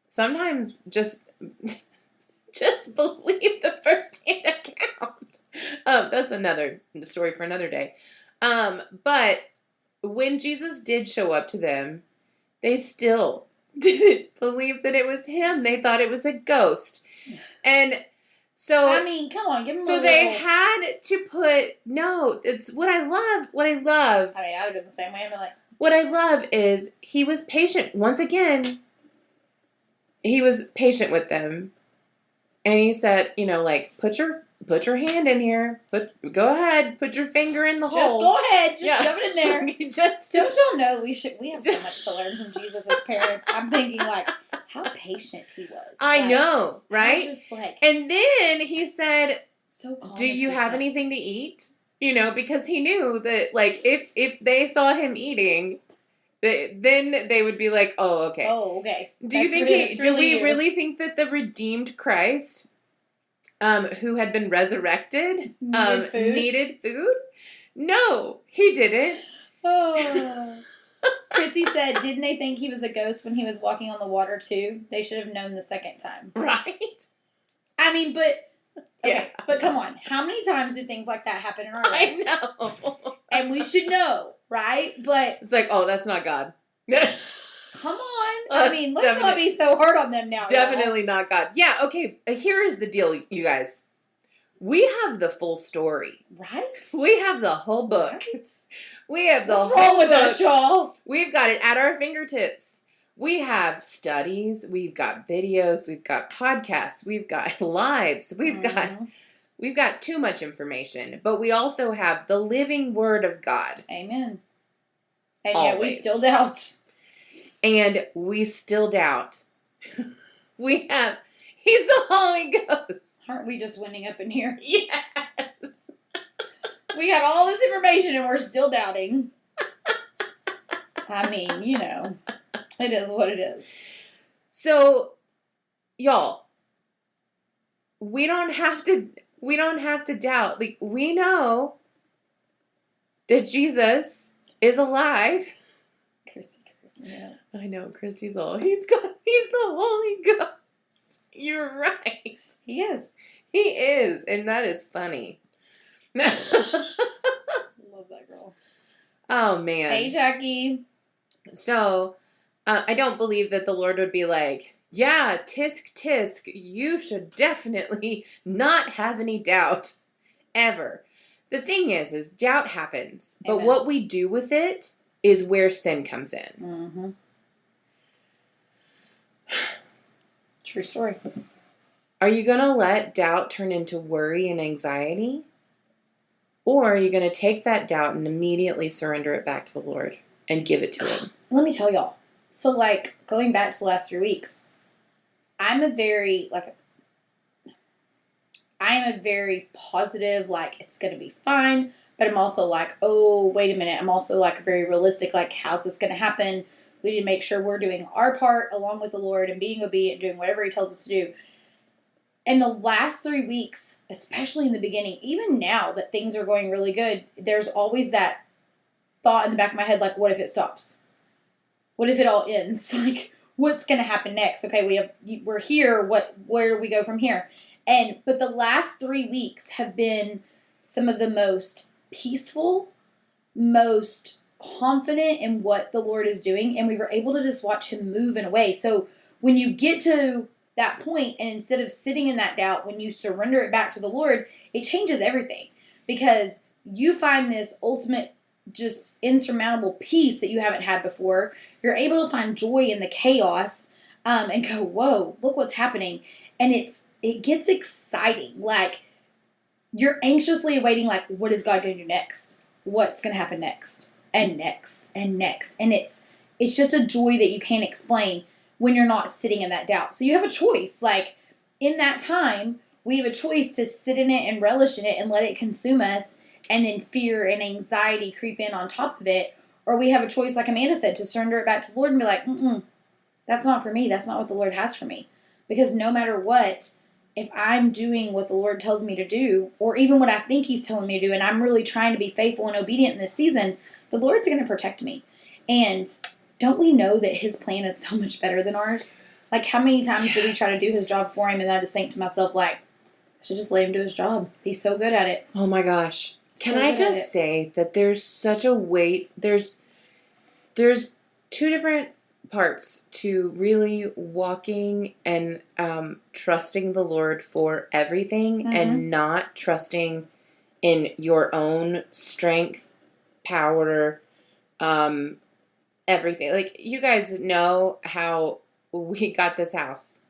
sometimes just believe the first-hand account. That's another story for another day. But when Jesus did show up to them, they still didn't believe that it was him. They thought it was a ghost. And so, I mean, come on, give them so they had to put, no, it's what I love. I mean, I'd have been the same way. I'm like, what I love is he was patient. Once again, he was patient with them. And he said, like, put your hand in here. Go ahead. Put your finger in the hole. Just go ahead. Just shove it in there. Just don't y'all know we have so much to learn from Jesus as parents. I'm thinking like how patient he was. I know, right? Just like, and then he said, so calm. Do you have anything to eat? Because he knew that like if they saw him eating, then they would be like, oh, okay. Oh, okay. Do we really think that the redeemed Christ, who had been resurrected, needed food? No, he didn't. Oh. Chrissy said, didn't they think he was a ghost when he was walking on the water too? They should have known the second time. Right? I mean, but okay, yeah. But come on. How many times do things like that happen in our lives? I know. And we should know, right? But it's like, oh, that's not God. Come on. I mean, let's not be so hard on them now. Definitely not God. Yeah, okay. Here is the deal, you guys. We have the full story. Right? We have the whole book. Right? We have the What's whole wrong with book. us, y'all? We've got it at our fingertips. We have studies. We've got videos. We've got podcasts. We've got lives. We've got too much information. But we also have the living Word of God. Amen. And Always. yet we still doubt. And we still doubt. He's the Holy Ghost. Aren't we just winning up in here? Yes. We have all this information and we're still doubting. I mean, it is what it is. So, y'all, we don't have to doubt. Like, we know that Jesus is alive. Christy, yeah. I know, Christy's he's the Holy Ghost. You're right. He is. He is, and that is funny. Love that girl. Oh, man. Hey, Jackie. So, I don't believe that the Lord would be like, yeah, tisk, tisk, you should definitely not have any doubt, ever. The thing is doubt happens, but Amen. what we do with it is where sin comes in. Mm-hmm. True story. Are you going to let doubt turn into worry and anxiety? Or are you going to take that doubt and immediately surrender it back to the Lord and give it to Him? Let me tell y'all. So, like, going back to the last 3 weeks, I'm a very positive, like, it's going to be fine. But I'm also like, oh, wait a minute. I'm also, like, very realistic, like, how's this going to happen? We need to make sure we're doing our part along with the Lord and being obedient, doing whatever He tells us to do. In the last 3 weeks, especially in the beginning, even now that things are going really good, there's always that thought in the back of my head, like, what if it stops? What if it all ends? Like, what's going to happen next? Okay, we're here. Where do we go from here? But the last 3 weeks have been some of the most peaceful, most confident in what the Lord is doing, and we were able to just watch Him move in a way. So when you get to that point, and instead of sitting in that doubt, when you surrender it back to the Lord, it changes everything, because you find this ultimate, just insurmountable peace that you haven't had before. You're able to find joy in the chaos, and go, whoa, look what's happening. And it gets exciting. Like, you're anxiously awaiting, like, what is God going to do next? What's going to happen next? And next, and next. And it's just a joy that you can't explain when you're not sitting in that doubt. So you have a choice. Like, in that time, we have a choice to sit in it and relish in it and let it consume us, and then fear and anxiety creep in on top of it. Or we have a choice, like Amanda said, to surrender it back to the Lord and be like, that's not for me. That's not what the Lord has for me. Because no matter what, if I'm doing what the Lord tells me to do, or even what I think He's telling me to do, and I'm really trying to be faithful and obedient in this season, the Lord's going to protect me. And don't we know that His plan is so much better than ours? Like, how many times did we try to do His job for Him, and I just think to myself, like, I should just let Him do His job. He's so good at it. Oh my gosh. Can So I good at just it. say that there's such a weight, there's two different parts to really walking and trusting the Lord for everything, and not trusting in your own strength, power, everything. Like, you guys know how we got this house.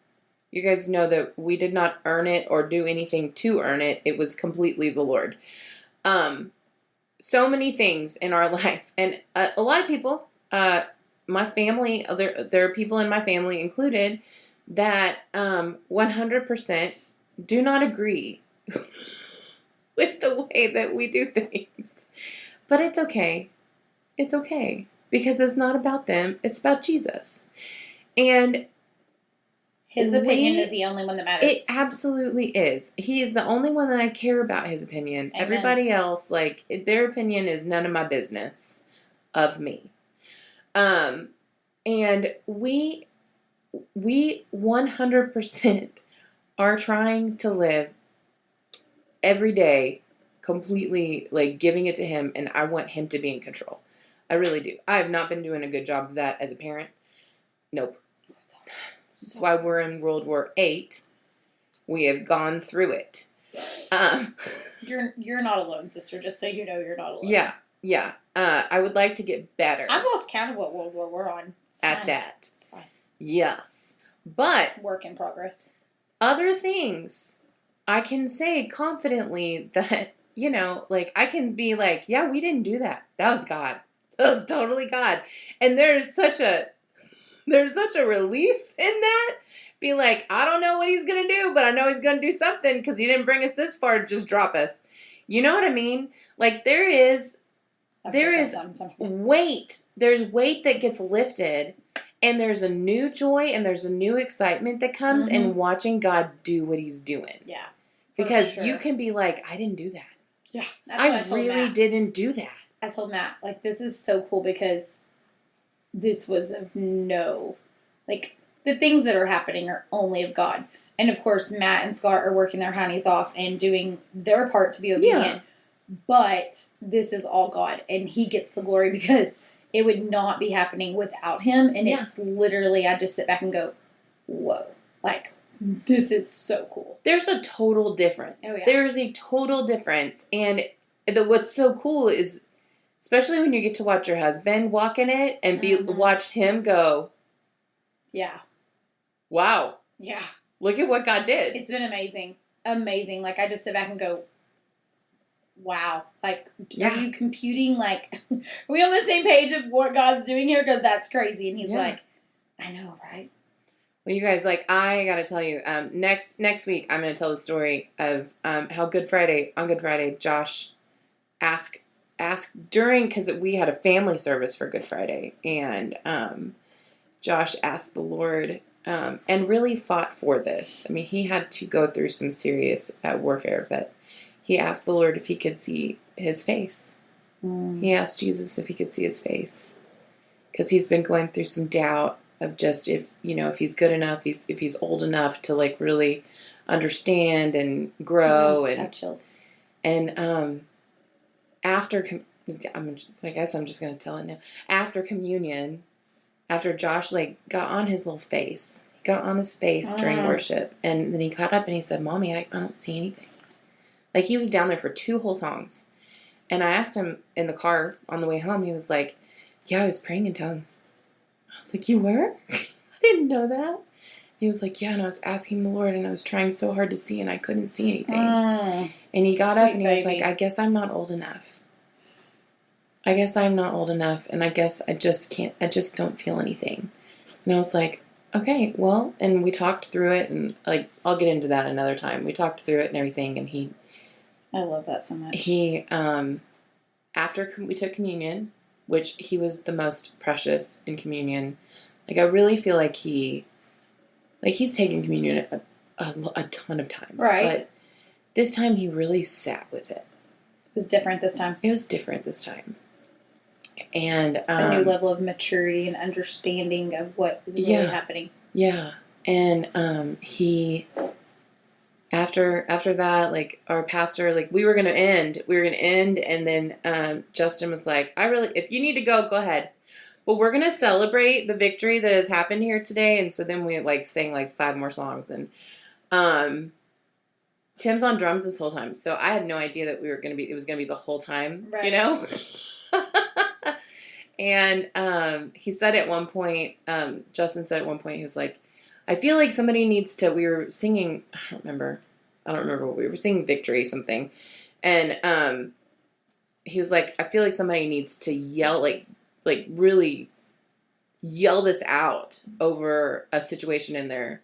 You guys know that we did not earn it or do anything to earn it. It was completely the Lord. So many things in our life, and a lot of people, my family, there are people in my family included that 100% do not agree with the way that we do things. But it's okay. It's okay. Because it's not about them. It's about Jesus. And His opinion is the only one that matters. it absolutely is. He is the only one that I care about his opinion. Amen. Everybody else, like, their opinion is none of my business of me. And we 100% are trying to live every day completely, like, giving it to Him, and I want Him to be in control. I really do. I have not been doing a good job of that as a parent. Nope. That's why we're in World War VIII. We have gone through it. You're not alone, sister. Just so you know, you're not alone. Yeah. I would like to get better I've lost count of what World War we're on. It's at fine. that. It's fine. Yes. But Work in progress. other things, I can say confidently that, like, I can be like, yeah, we didn't do that. That was God. That was totally God. And there's such a relief in that. Be like, I don't know what He's going to do, but I know He's going to do something, because He didn't bring us this far to just drop us. You know what I mean? Like, there is weight. There's weight that gets lifted, and there's a new joy, and there's a new excitement that comes in watching God do what He's doing. Yeah. Because sure. you can be like, I didn't do that. Yeah. That's what I told really Matt. didn't do that. I told Matt, like, this is so cool, because this was of no, like, the things that are happening are only of God. And of course, Matt and Scott are working their honeys off and doing their part to be obedient. Yeah. But this is all God, and He gets the glory, because it would not be happening without Him. And it's literally, I just sit back and go, whoa, like, this is so cool. There's a total difference. Oh, yeah. There's a total difference. And what's so cool is Especially when you get to watch your husband walk in it and watch him go, yeah. wow. Yeah. Look at what God did. It's been amazing. Amazing. Like, I just sit back and go, wow. Like, are you computing, like, are we on the same page of what God's doing here? Because that's crazy. And he's like, I know, right? Well, you guys, like, I got to tell you, next week, I'm going to tell the story of how on Good Friday, Josh asked during, because we had a family service for Good Friday, and Josh asked the Lord, and really fought for this. I mean, he had to go through some serious warfare, but he asked the Lord if he could see his face. He asked Jesus if he could see his face, because he's been going through some doubt of just if he's good enough, if he's old enough to like really understand and grow. And I have chills. And I guess I'm just going to tell it now. After communion, after Josh like got on his little face, he got on his face during worship, and then he got up and he said, "Mommy, I don't see anything." Like, he was down there for 2 whole songs. And I asked him in the car on the way home, he was like, "Yeah, I was praying in tongues." I was like, "You were?" I didn't know that. He was like, "Yeah, and I was asking the Lord, and I was trying so hard to see, and I couldn't see anything." And he got up and he was like, "I guess I'm not old enough. I guess I'm not old enough, and I guess I just don't feel anything." And I was like, "Okay, well," and we talked through it, and like, I'll get into that another time. We talked through it and everything, and I love that so much. He, after we took communion, which he was the most precious in communion, like, I really feel like he's taken communion a ton of times. Right. But this time he really sat with it. It was different this time. It was different this time. And a new level of maturity and understanding of what is really happening. Yeah. And he... After that, like, our pastor, like, we were going to end, and then Justin was like, if you need to go ahead. But we're going to celebrate the victory that has happened here today. And so then we, like, sang, like, 5 more songs. And Tim's on drums this whole time. So I had no idea that it was going to be the whole time, right. And he said at one point, Justin said at one point, he was like, "I feel like somebody needs to," we were singing, I don't remember what we were singing, Victory something. And he was like, "I feel like somebody needs to yell, like really yell this out over a situation in their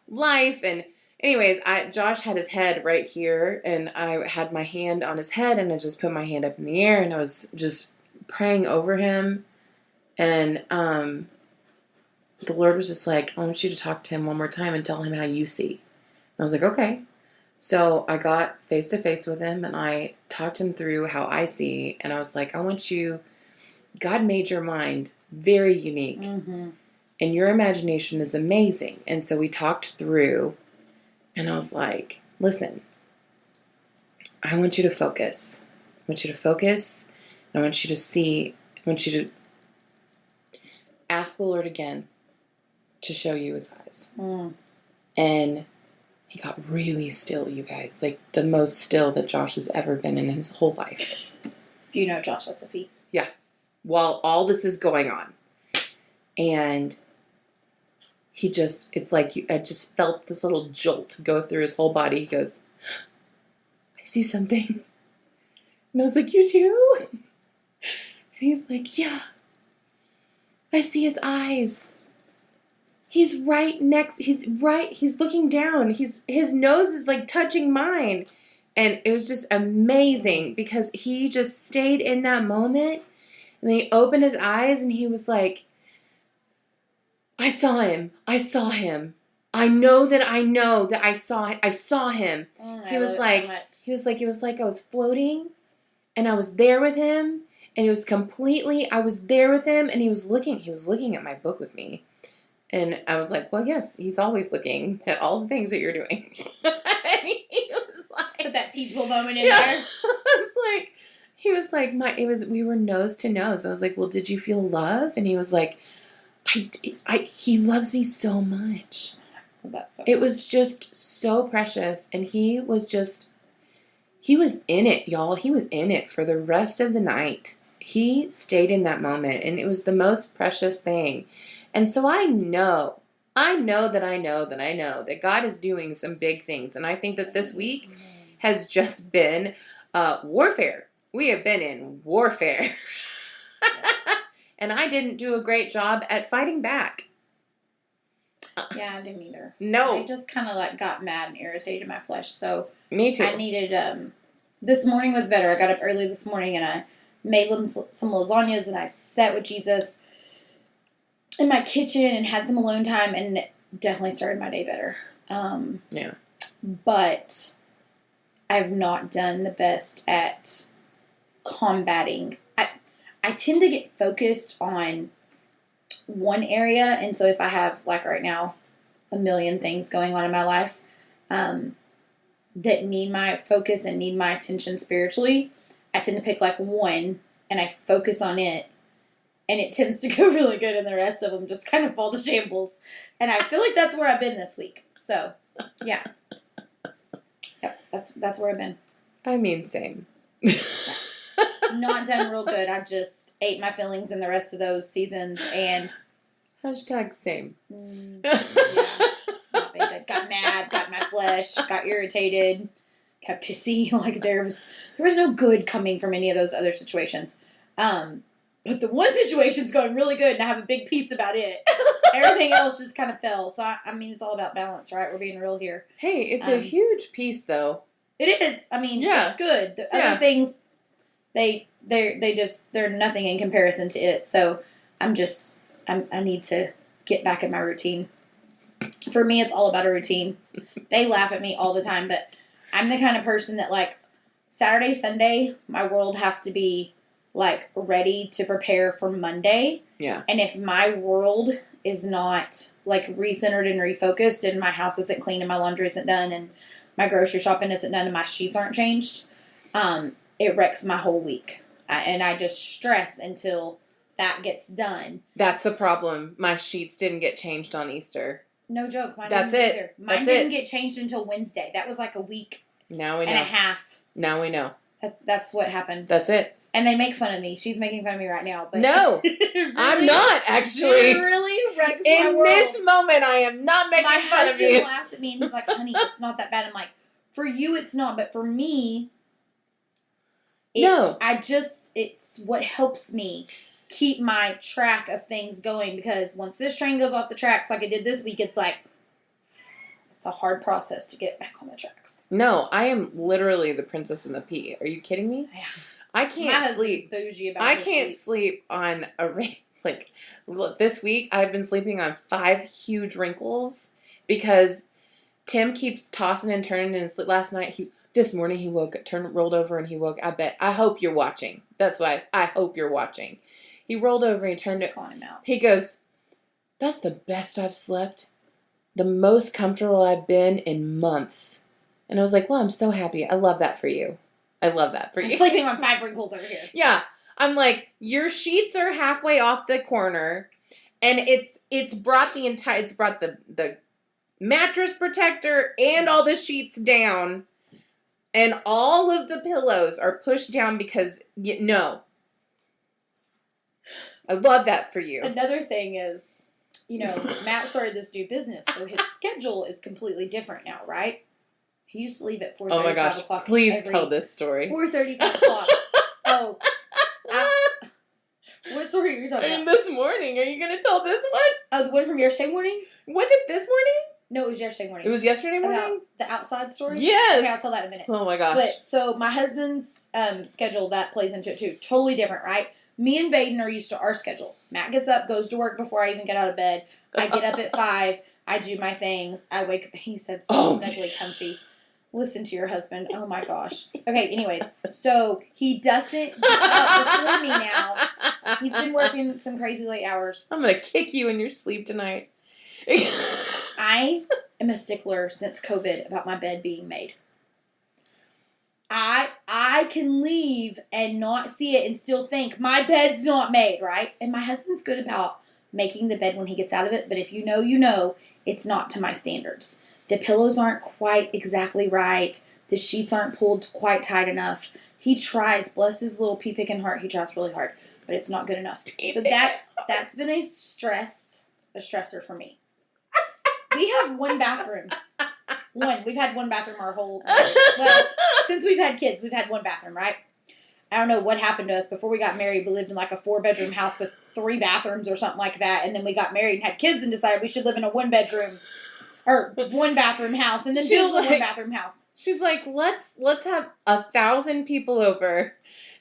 life." And anyways, Josh had his head right here, and I had my hand on his head, and I just put my hand up in the air, and I was just praying over him. And the Lord was just like, "I want you to talk to him one more time and tell him how you see." And I was like, "Okay." So I got face to face with him, and I talked him through how I see. And I was like, God made your mind very unique, and your imagination is amazing. And so we talked through, and I was like, "Listen, I want you to focus. I want you to focus. And I want you to see. I want you to ask the Lord again to show you his eyes." And he got really still, you guys. Like, the most still that Josh has ever been in his whole life. If you know Josh, that's a feat. Yeah. While all this is going on. And it's like, I just felt this little jolt go through his whole body. He goes, "I see something." And I was like, "You do?" And he's like, "Yeah. I see his eyes. He's looking down. His nose is like touching mine." And it was just amazing because he just stayed in that moment, and then he opened his eyes and he was like, "I saw him. I saw him. I know that I saw him." It was like I was floating, and I was there with him. And it was I was there with him, and he was looking at my book with me. And I was like, "Well, yes, he's always looking at all the things that you're doing." And he was like, just put that teachable moment in there. We were nose to nose. I was like, "Well, did you feel love?" And he was like, he loves me so much. It was just so precious. And he was in it, y'all. He was in it for the rest of the night. He stayed in that moment, and it was the most precious thing. And so I know that God is doing some big things. And I think that this week has just been warfare. We have been in warfare. And I didn't do a great job at fighting back. Yeah, I didn't either. No. I just kind of like got mad and irritated in my flesh. So Me too. I needed, this morning was better. I got up early this morning and I made some lasagnas and I sat with Jesus in my kitchen and had some alone time and definitely started my day better. Yeah. But I've not done the best at combating. I tend to get focused on one area, and so if I have, like right now, a million things going on in my life that need my focus and need my attention spiritually, I tend to pick like one and I focus on it, and it tends to go really good, and the rest of them just kind of fall to shambles. And I feel like that's where I've been this week. So, yeah. Yep, that's where I've been. I mean, same. Not done real good. I just ate my feelings in the rest of those seasons, and Hashtag same. yeah, it's not been good. Got mad, got in my flesh, got irritated, got pissy. Like there was no good coming from any of those other situations. But the one situation's going really good, and I have a big piece about it. Everything else just kind of fell. So I mean, it's all about balance, right? We're being real here. Hey, it's a huge piece, though. It is. I mean, Yeah. it's good. The Yeah. other things, they're nothing in comparison to it. So I need to get back in my routine. For me, it's all about a routine. They laugh at me all the time, but I'm the kind of person that like Saturday, Sunday, my world has to be like ready to prepare for Monday. Yeah. And if my world is not like recentered and refocused, and my house isn't clean and my laundry isn't done and my grocery shopping isn't done and my sheets aren't changed, it wrecks my whole week. And I just stress until that gets done. That's the problem. My sheets didn't get changed on Easter. No joke. Mine That's didn't it. either. Mine That's didn't it. get changed until Wednesday. That was like a week Now we know. and a half. Now we know. That's what happened. That's it. And they make fun of me. She's making fun of me right now. But No, really, I'm not actually. It really wrecks my In world. this moment, I am not making My fun of husband you. laughs at me and he's like, honey, it's not that bad. I'm like, for you, it's not. But for me, No. it's what helps me keep my track of things going. Because once this train goes off the tracks like it did this week, it's like, it's a hard process to get back on the tracks. No, I am literally the princess and the pea. Are you kidding me? Yeah. I My can't husband's sleep. bougie about I his can't sheets. sleep on a like. Look, this week I've been sleeping on 5 huge wrinkles because Tim keeps tossing and turning in his sleep. Last night, this morning he rolled over and he woke. I hope you're watching. That's why I hope you're watching. He rolled over and he turned Just it. calling him out. He goes, "That's the best I've slept. The most comfortable I've been in months." And I was like, well, I'm so happy. I love that for you. I love that for I'm you. sleeping on 5 wrinkles over here. Yeah. I'm like, your sheets are halfway off the corner, and it's brought the mattress protector and all the sheets down, and all of the pillows are pushed down because no. I love that for you. Another thing is, Matt started this new business, so his schedule is completely different now, right? He used to leave at 4:30, Oh my gosh! 5 o'clock. Please tell this story. 4:30, 5 o'clock. Oh. What story are you talking about? This morning. Are you going to tell this one? Oh, the one from yesterday morning? Was it this morning? No, it was yesterday morning. It was yesterday morning? About the outside story? Yes! Okay, I'll tell that in a minute. Oh my gosh. But, so my husband's schedule, that plays into it too. Totally different, right? Me and Baden are used to our schedule. Matt gets up, goes to work before I even get out of bed. I get up at 5. I do my things. I wake up. He said so snugly comfy. Listen to your husband. Oh my gosh. Okay, anyways. So he doesn't get up before me now. He's been working some crazy late hours. I'm going to kick you in your sleep tonight. I am a stickler since COVID about my bed being made. I can leave and not see it and still think my bed's not made, right? And my husband's good about making the bed when he gets out of it, but if you know, it's not to my standards. The pillows aren't quite exactly right. The sheets aren't pulled quite tight enough. He tries, bless his little pea picking heart. He tries really hard, but it's not good enough. So that's been a stressor for me. We have one bathroom. We've had one bathroom our whole, well, since we've had kids, we've had one bathroom, right? I don't know what happened to us. Before we got married, we lived in like a 4-bedroom house with 3 bathrooms or something like that. And then we got married and had kids and decided we should live in a 1-bedroom or 1-bathroom house and then build a 1-bathroom house. She's like, let's have 1,000 people over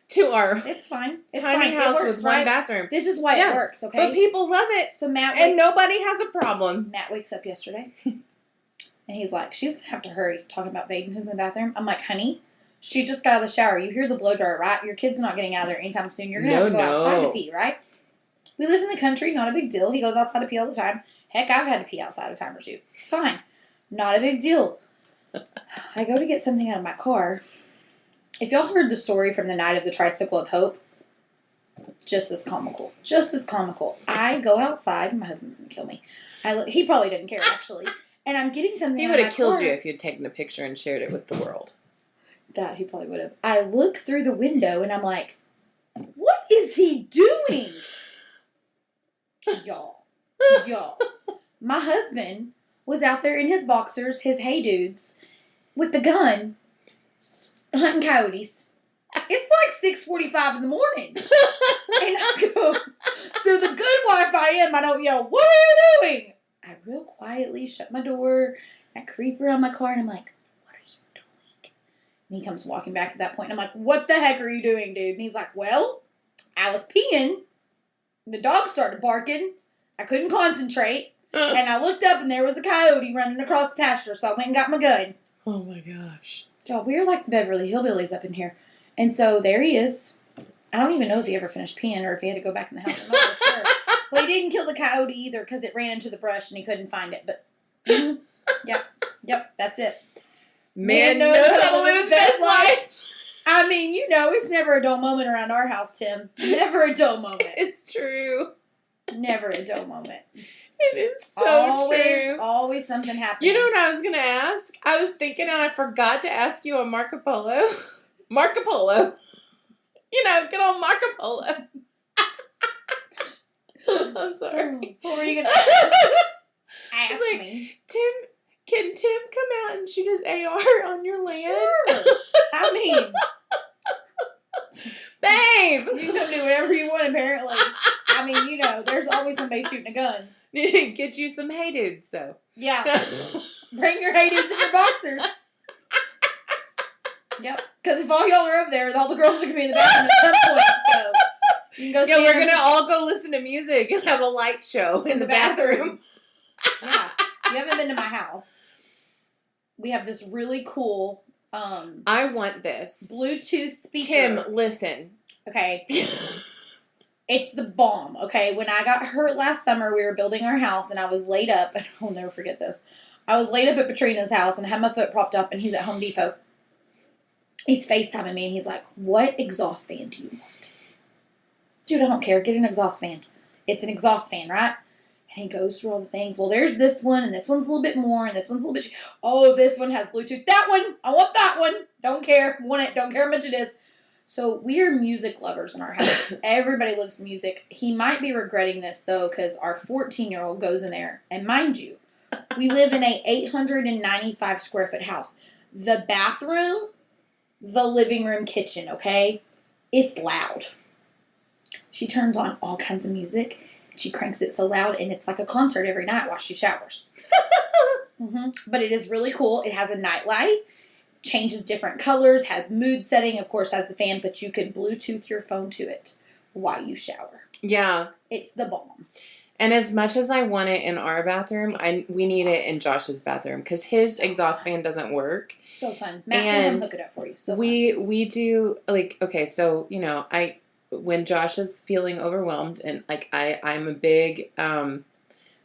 to our It's fine. It's tiny fine. house It works, with one right? bathroom. This is why it works, okay? But people love it. So and nobody has a problem. Matt wakes up yesterday and he's like, she's going to have to hurry talking about Baden who's in the bathroom. I'm like, honey, she just got out of the shower. You hear the blow dryer, right? Your kid's not getting out of there anytime soon. You're going to have to go outside to pee, right? We live in the country. Not a big deal. He goes outside to pee all the time. Heck, I've had to pee outside a time or two. It's fine. Not a big deal. I go to get something out of my car. If y'all heard the story from the night of the Tricycle of Hope, just as comical. Just as comical. I go outside. My husband's going to kill me. He probably didn't care, actually. And I'm getting something He out would of my have killed car. you if you'd taken a picture and shared it with the world. That he probably would have. I look through the window and I'm like, what is he doing? Y'all. My husband was out there in his boxers, his hey dudes, with the gun, hunting coyotes. It's like 6:45 in the morning. And I go, so the good wife I am, I don't yell, what are you doing? I real quietly shut my door. I creep around my car and I'm like, what are you doing? And he comes walking back at that point. And I'm like, what the heck are you doing, dude? And he's like, well, I was peeing. The dog started barking. I couldn't concentrate. And I looked up and there was a coyote running across the pasture. So I went and got my gun. Oh my gosh. Y'all, we're like the Beverly Hillbillies up in here. And so there he is. I don't even know if he ever finished peeing or if he had to go back in the house. I'm not so sure. But he didn't kill the coyote either because it ran into the brush and he couldn't find it. But, yep, that's it. Man knows how to live his best life. I mean, it's never a dull moment around our house, Tim. Never a dull moment. It's true. Never a dull moment. It is so true. Always something happening. You know what I was going to ask? I was thinking and I forgot to ask you on Marco Polo. Marco Polo. Good old Marco Polo. I'm sorry. What were you going to ask me? Can Tim come out and shoot his AR on your land? Sure. I mean, babe, you can do whatever you want, apparently. I mean, there's always somebody shooting a gun. Get you some hey dudes, though. Yeah. Bring your hey dudes and your boxers. Yep. Because if all y'all are over there, all the girls are going to be in the bathroom at some point, so you can go we're going to all go listen to music and have a light show in the bathroom. Yeah. You haven't been to my house. We have this really cool I want this. Bluetooth speaker. Tim, listen. Okay. It's the bomb, okay? When I got hurt last summer, we were building our house, and I was laid up. And I'll never forget this. I was laid up at Patrina's house, and I had my foot propped up, and he's at Home Depot. He's FaceTiming me, and he's like, what exhaust fan do you want? Dude, I don't care. Get an exhaust fan. It's an exhaust fan, right? And he goes through all the things. Well, there's this one, and this one's a little bit more, and this one's a little bit... Oh, this one has Bluetooth. That one! I want that one! Don't care. Want it. Don't care how much it is. So, we are music lovers in our house. Everybody loves music. He might be regretting this, though, because our 14-year-old goes in there. And mind you, we live in a 895 square foot house. The bathroom, the living room, kitchen, okay? It's loud. She turns on all kinds of music. She cranks it so loud, and it's like a concert every night while she showers. But it is really cool. It has a night light. Changes different colors, has mood setting, of course has the fan, but you can Bluetooth your phone to it while you shower. Yeah. It's the bomb. And as much as I want it in our bathroom, we need it in Josh's bathroom because his exhaust fan doesn't work. So fun. Matt can come hook it up for you. So we do okay, so when Josh is feeling overwhelmed and I'm a big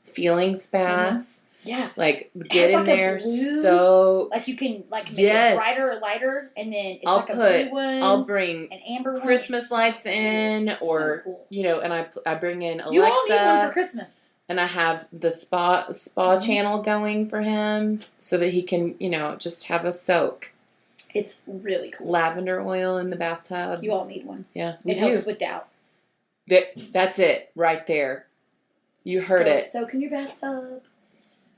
feelings bath. Yeah. Get in there so... you can, make it brighter or lighter, and then it's a blue one. I'll bring an amber one. Christmas lights in, or, so cool. And I bring in Alexa. You all need one for Christmas. And I have the spa channel going for him so that he can, just have a soak. It's really cool. Lavender oil in the bathtub. You all need one. Yeah, we It do. helps with doubt. That's it right there. You heard Go it. soak in your bathtub.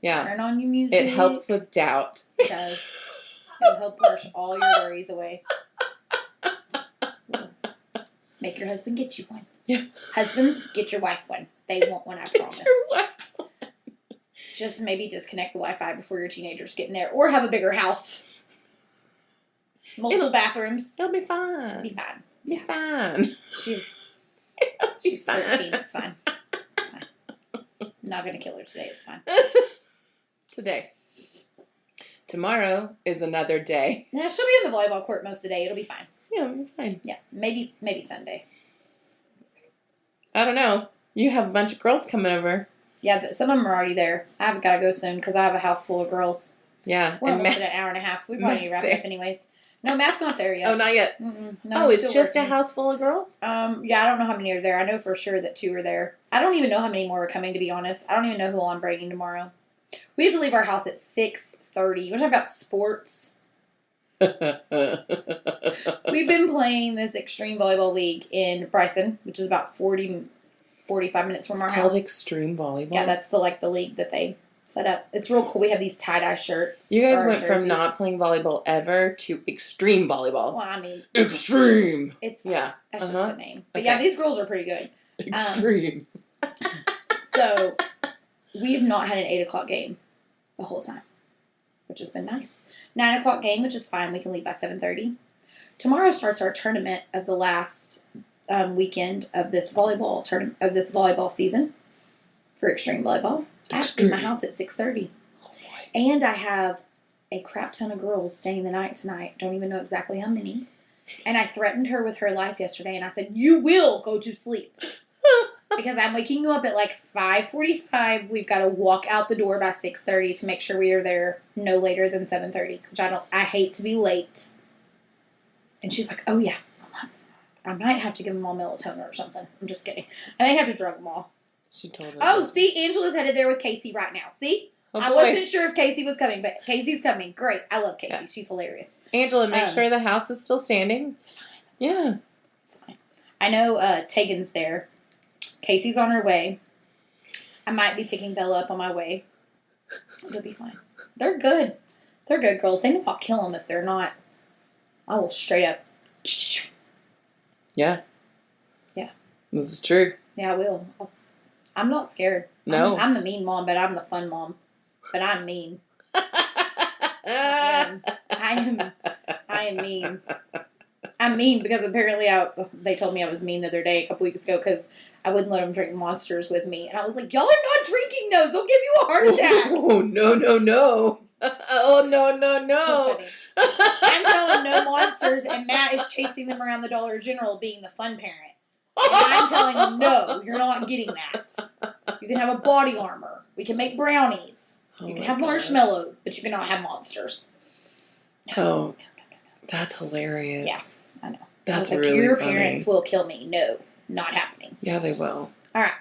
Yeah. Turn on your music. It helps with doubt. It does. It'll help wash all your worries away. Make your husband get you one. Yeah. Husbands, get your wife one. They want one, I promise. Just maybe disconnect the Wi-Fi before your teenagers get in there. Or have a bigger house. Multiple bathrooms. It'll be fine. Be fine. Be fine. She's fine. 13. It's fine. It's fine. Not going to kill her today. It's fine. Today. Tomorrow is another day. Yeah, she'll be on the volleyball court most of the day. It'll be fine. Yeah, it'll be fine. Yeah, maybe Sunday. I don't know. You have a bunch of girls coming over. Yeah, some of them are already there. I've got to go soon because I have a house full of girls. Yeah. We're almost at an hour and a half, so we probably need to wrap it up anyways. No, Matt's not there yet. Oh, not yet? No, oh, he's it's still just working. a house full of girls? Yeah, I don't know how many are there. I know for sure that 2 are there. I don't even know how many more are coming, to be honest. I don't even know who I'm bringing tomorrow. We have to leave our house at 6:30. We're talking about sports. We've been playing this extreme volleyball league in Bryson, which is about 45 minutes from our house. It's called extreme volleyball? Yeah, that's the league that they set up. It's real cool. We have these tie-dye shirts. You guys or went jerseys. from not playing volleyball ever to extreme volleyball. Well, I mean, Extreme! it's fine. Yeah. That's just the name. But Okay. yeah, these girls are pretty good. Extreme. So we've not had an 8 o'clock game the whole time, which has been nice. 9 o'clock game, which is fine. We can leave by 7:30. Tomorrow starts our tournament of the last weekend of this volleyball season for extreme volleyball. I have to leave my house at 6:30, and I have a crap ton of girls staying the night tonight. Don't even know exactly how many. And I threatened her with her life yesterday, and I said, "You will go to sleep." Because I'm waking you up at like 5:45. We've got to walk out the door by 6:30 to make sure we are there no later than 7:30. Which I hate to be late. And she's like, "Oh yeah, I might have to give them all melatonin or something." I'm just kidding. I may have to drug them all. She told us. Oh, see, Angela's headed there with Casey right now. See, Oh, I boy. wasn't sure if Casey was coming, but Casey's coming. Great, I love Casey. Yeah. She's hilarious. Angela, make sure the house is still standing. It's fine. Yeah. It's fine. I know Tegan's there. Casey's on her way. I might be picking Bella up on my way. It'll be fine. They're good. They're good girls. They know I'll kill them if they're not. I will straight up. Yeah. Yeah. This is true. Yeah, I will. I'm not scared. No. I'm the mean mom, but I'm the fun mom. But I'm mean. I am mean. I'm mean because apparently they told me I was mean the other day, a couple weeks ago, because I wouldn't let them drink Monsters with me. And I was like, y'all are not drinking those. They'll give you a heart attack. Oh, no. Oh, no. So funny. I'm telling them no Monsters, and Matt is chasing them around the Dollar General being the fun parent. And I'm telling him, no, you're not getting that. You can have a body armor. We can make brownies. Oh You can my have gosh. marshmallows, but you cannot have Monsters. Oh, No. that's hilarious. Yeah, I know. That's I was like, really your funny. parents will kill me. No, not happening. Yeah, they will. All right.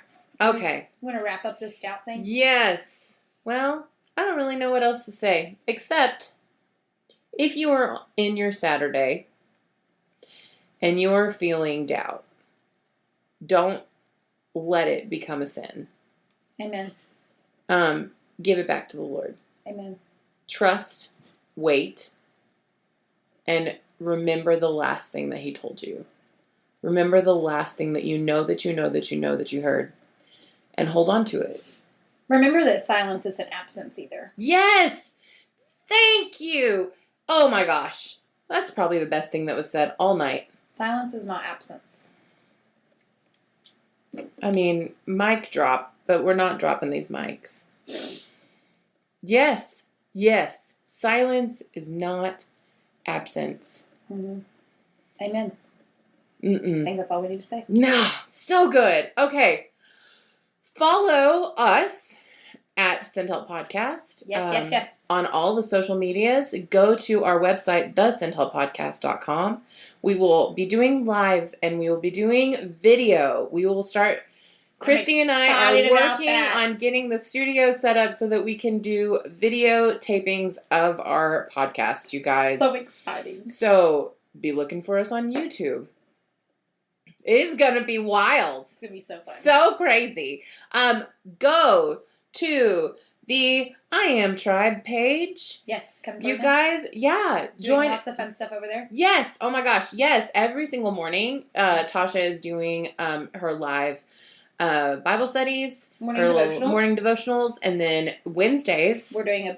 Okay. You want to wrap up this scout thing? Yes. Well, I don't really know what else to say, except if you are in your Saturday and you're feeling doubt, don't let it become a sin. Amen. Give it back to the Lord. Amen. Trust, wait, and remember the last thing that He told you. Remember the last thing that you heard, and hold on to it. Remember that silence isn't absence either. Yes! Thank you! Oh my gosh. That's probably the best thing that was said all night. Silence is not absence. I mean, mic drop, but we're not dropping these mics. Yes. Silence is not absence. Mm-hmm. Amen. I Mm-mm. think that's all we need to say. No, so good. Okay. Follow us at Send Help Podcast. Yes. On all the social medias. Go to our website, thesendhelppodcast.com. We will be doing lives and we will be doing video. We will start Christy and I excited are about working that. on getting the studio set up so that we can do video tapings of our podcast, you guys. So exciting. So be looking for us on YouTube. It is going to be wild. It's going to be so fun. So crazy. Go to the I Am Tribe page. Yes, come join You us. guys, yeah. Doing lots of fun stuff over there. Yes. Oh my gosh. Yes. Every single morning, Tasha is doing her live Bible studies, Morning her devotionals. little morning devotionals, and then Wednesdays. We're doing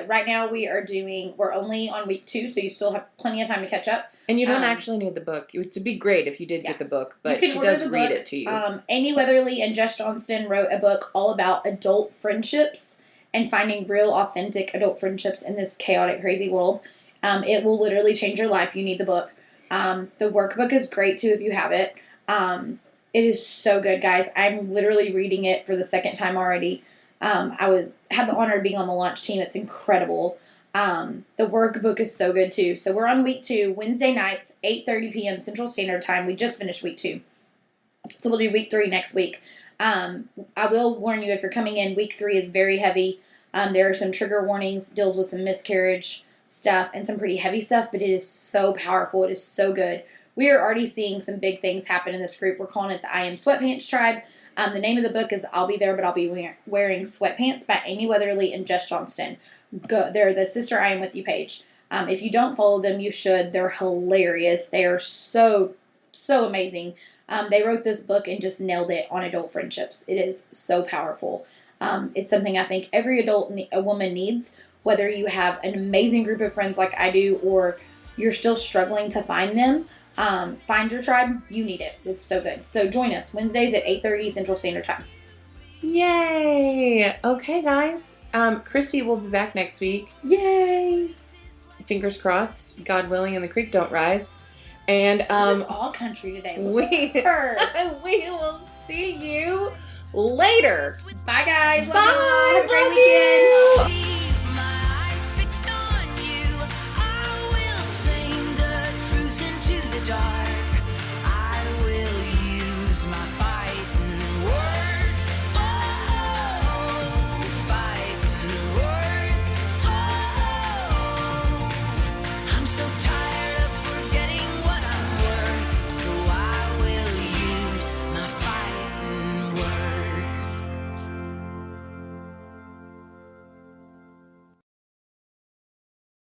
right now we're only on week 2, so you still have plenty of time to catch up. And you don't actually need the book. It would be great if you did get the book, but You she can order does the read book. it to you. Amy Weatherly and Jess Johnston wrote a book all about adult friendships and finding real, authentic adult friendships in this chaotic, crazy world. It will literally change your life. You need the book. The workbook is great, too, if you have it. It is so good, guys. I'm literally reading it for the second time already. I had the honor of being on the launch team. It's incredible. The workbook is so good, too. So we're on week 2, Wednesday nights, 8:30 p.m. Central Standard Time. We just finished week 2. So we'll do week 3 next week. I will warn you, if you're coming in, week 3 is very heavy. There are some trigger warnings, deals with some miscarriage stuff and some pretty heavy stuff, but it is so powerful. It is so good. We are already seeing some big things happen in this group. We're calling it the I Am Sweatpants Tribe. The name of the book is I'll Be There, But I'll Be Wearing Sweatpants by Amy Weatherly and Jess Johnston. They're the Sister I Am With You page. If you don't follow them, you should. They're hilarious. They are so, so amazing. They wrote this book and just nailed it on adult friendships. It is so powerful. It's something I think every a woman needs, whether you have an amazing group of friends like I do or you're still struggling to find them. Find your tribe. You need it. It's so good. So join us Wednesdays at 8:30 Central Standard Time. Yay! Okay, guys. Christy will be back next week. Yay! Fingers crossed. God willing, and the creek don't rise. And It was all country today. we will see you later. Bye, guys. Bye. Love you all. Have a great Love weekend. you.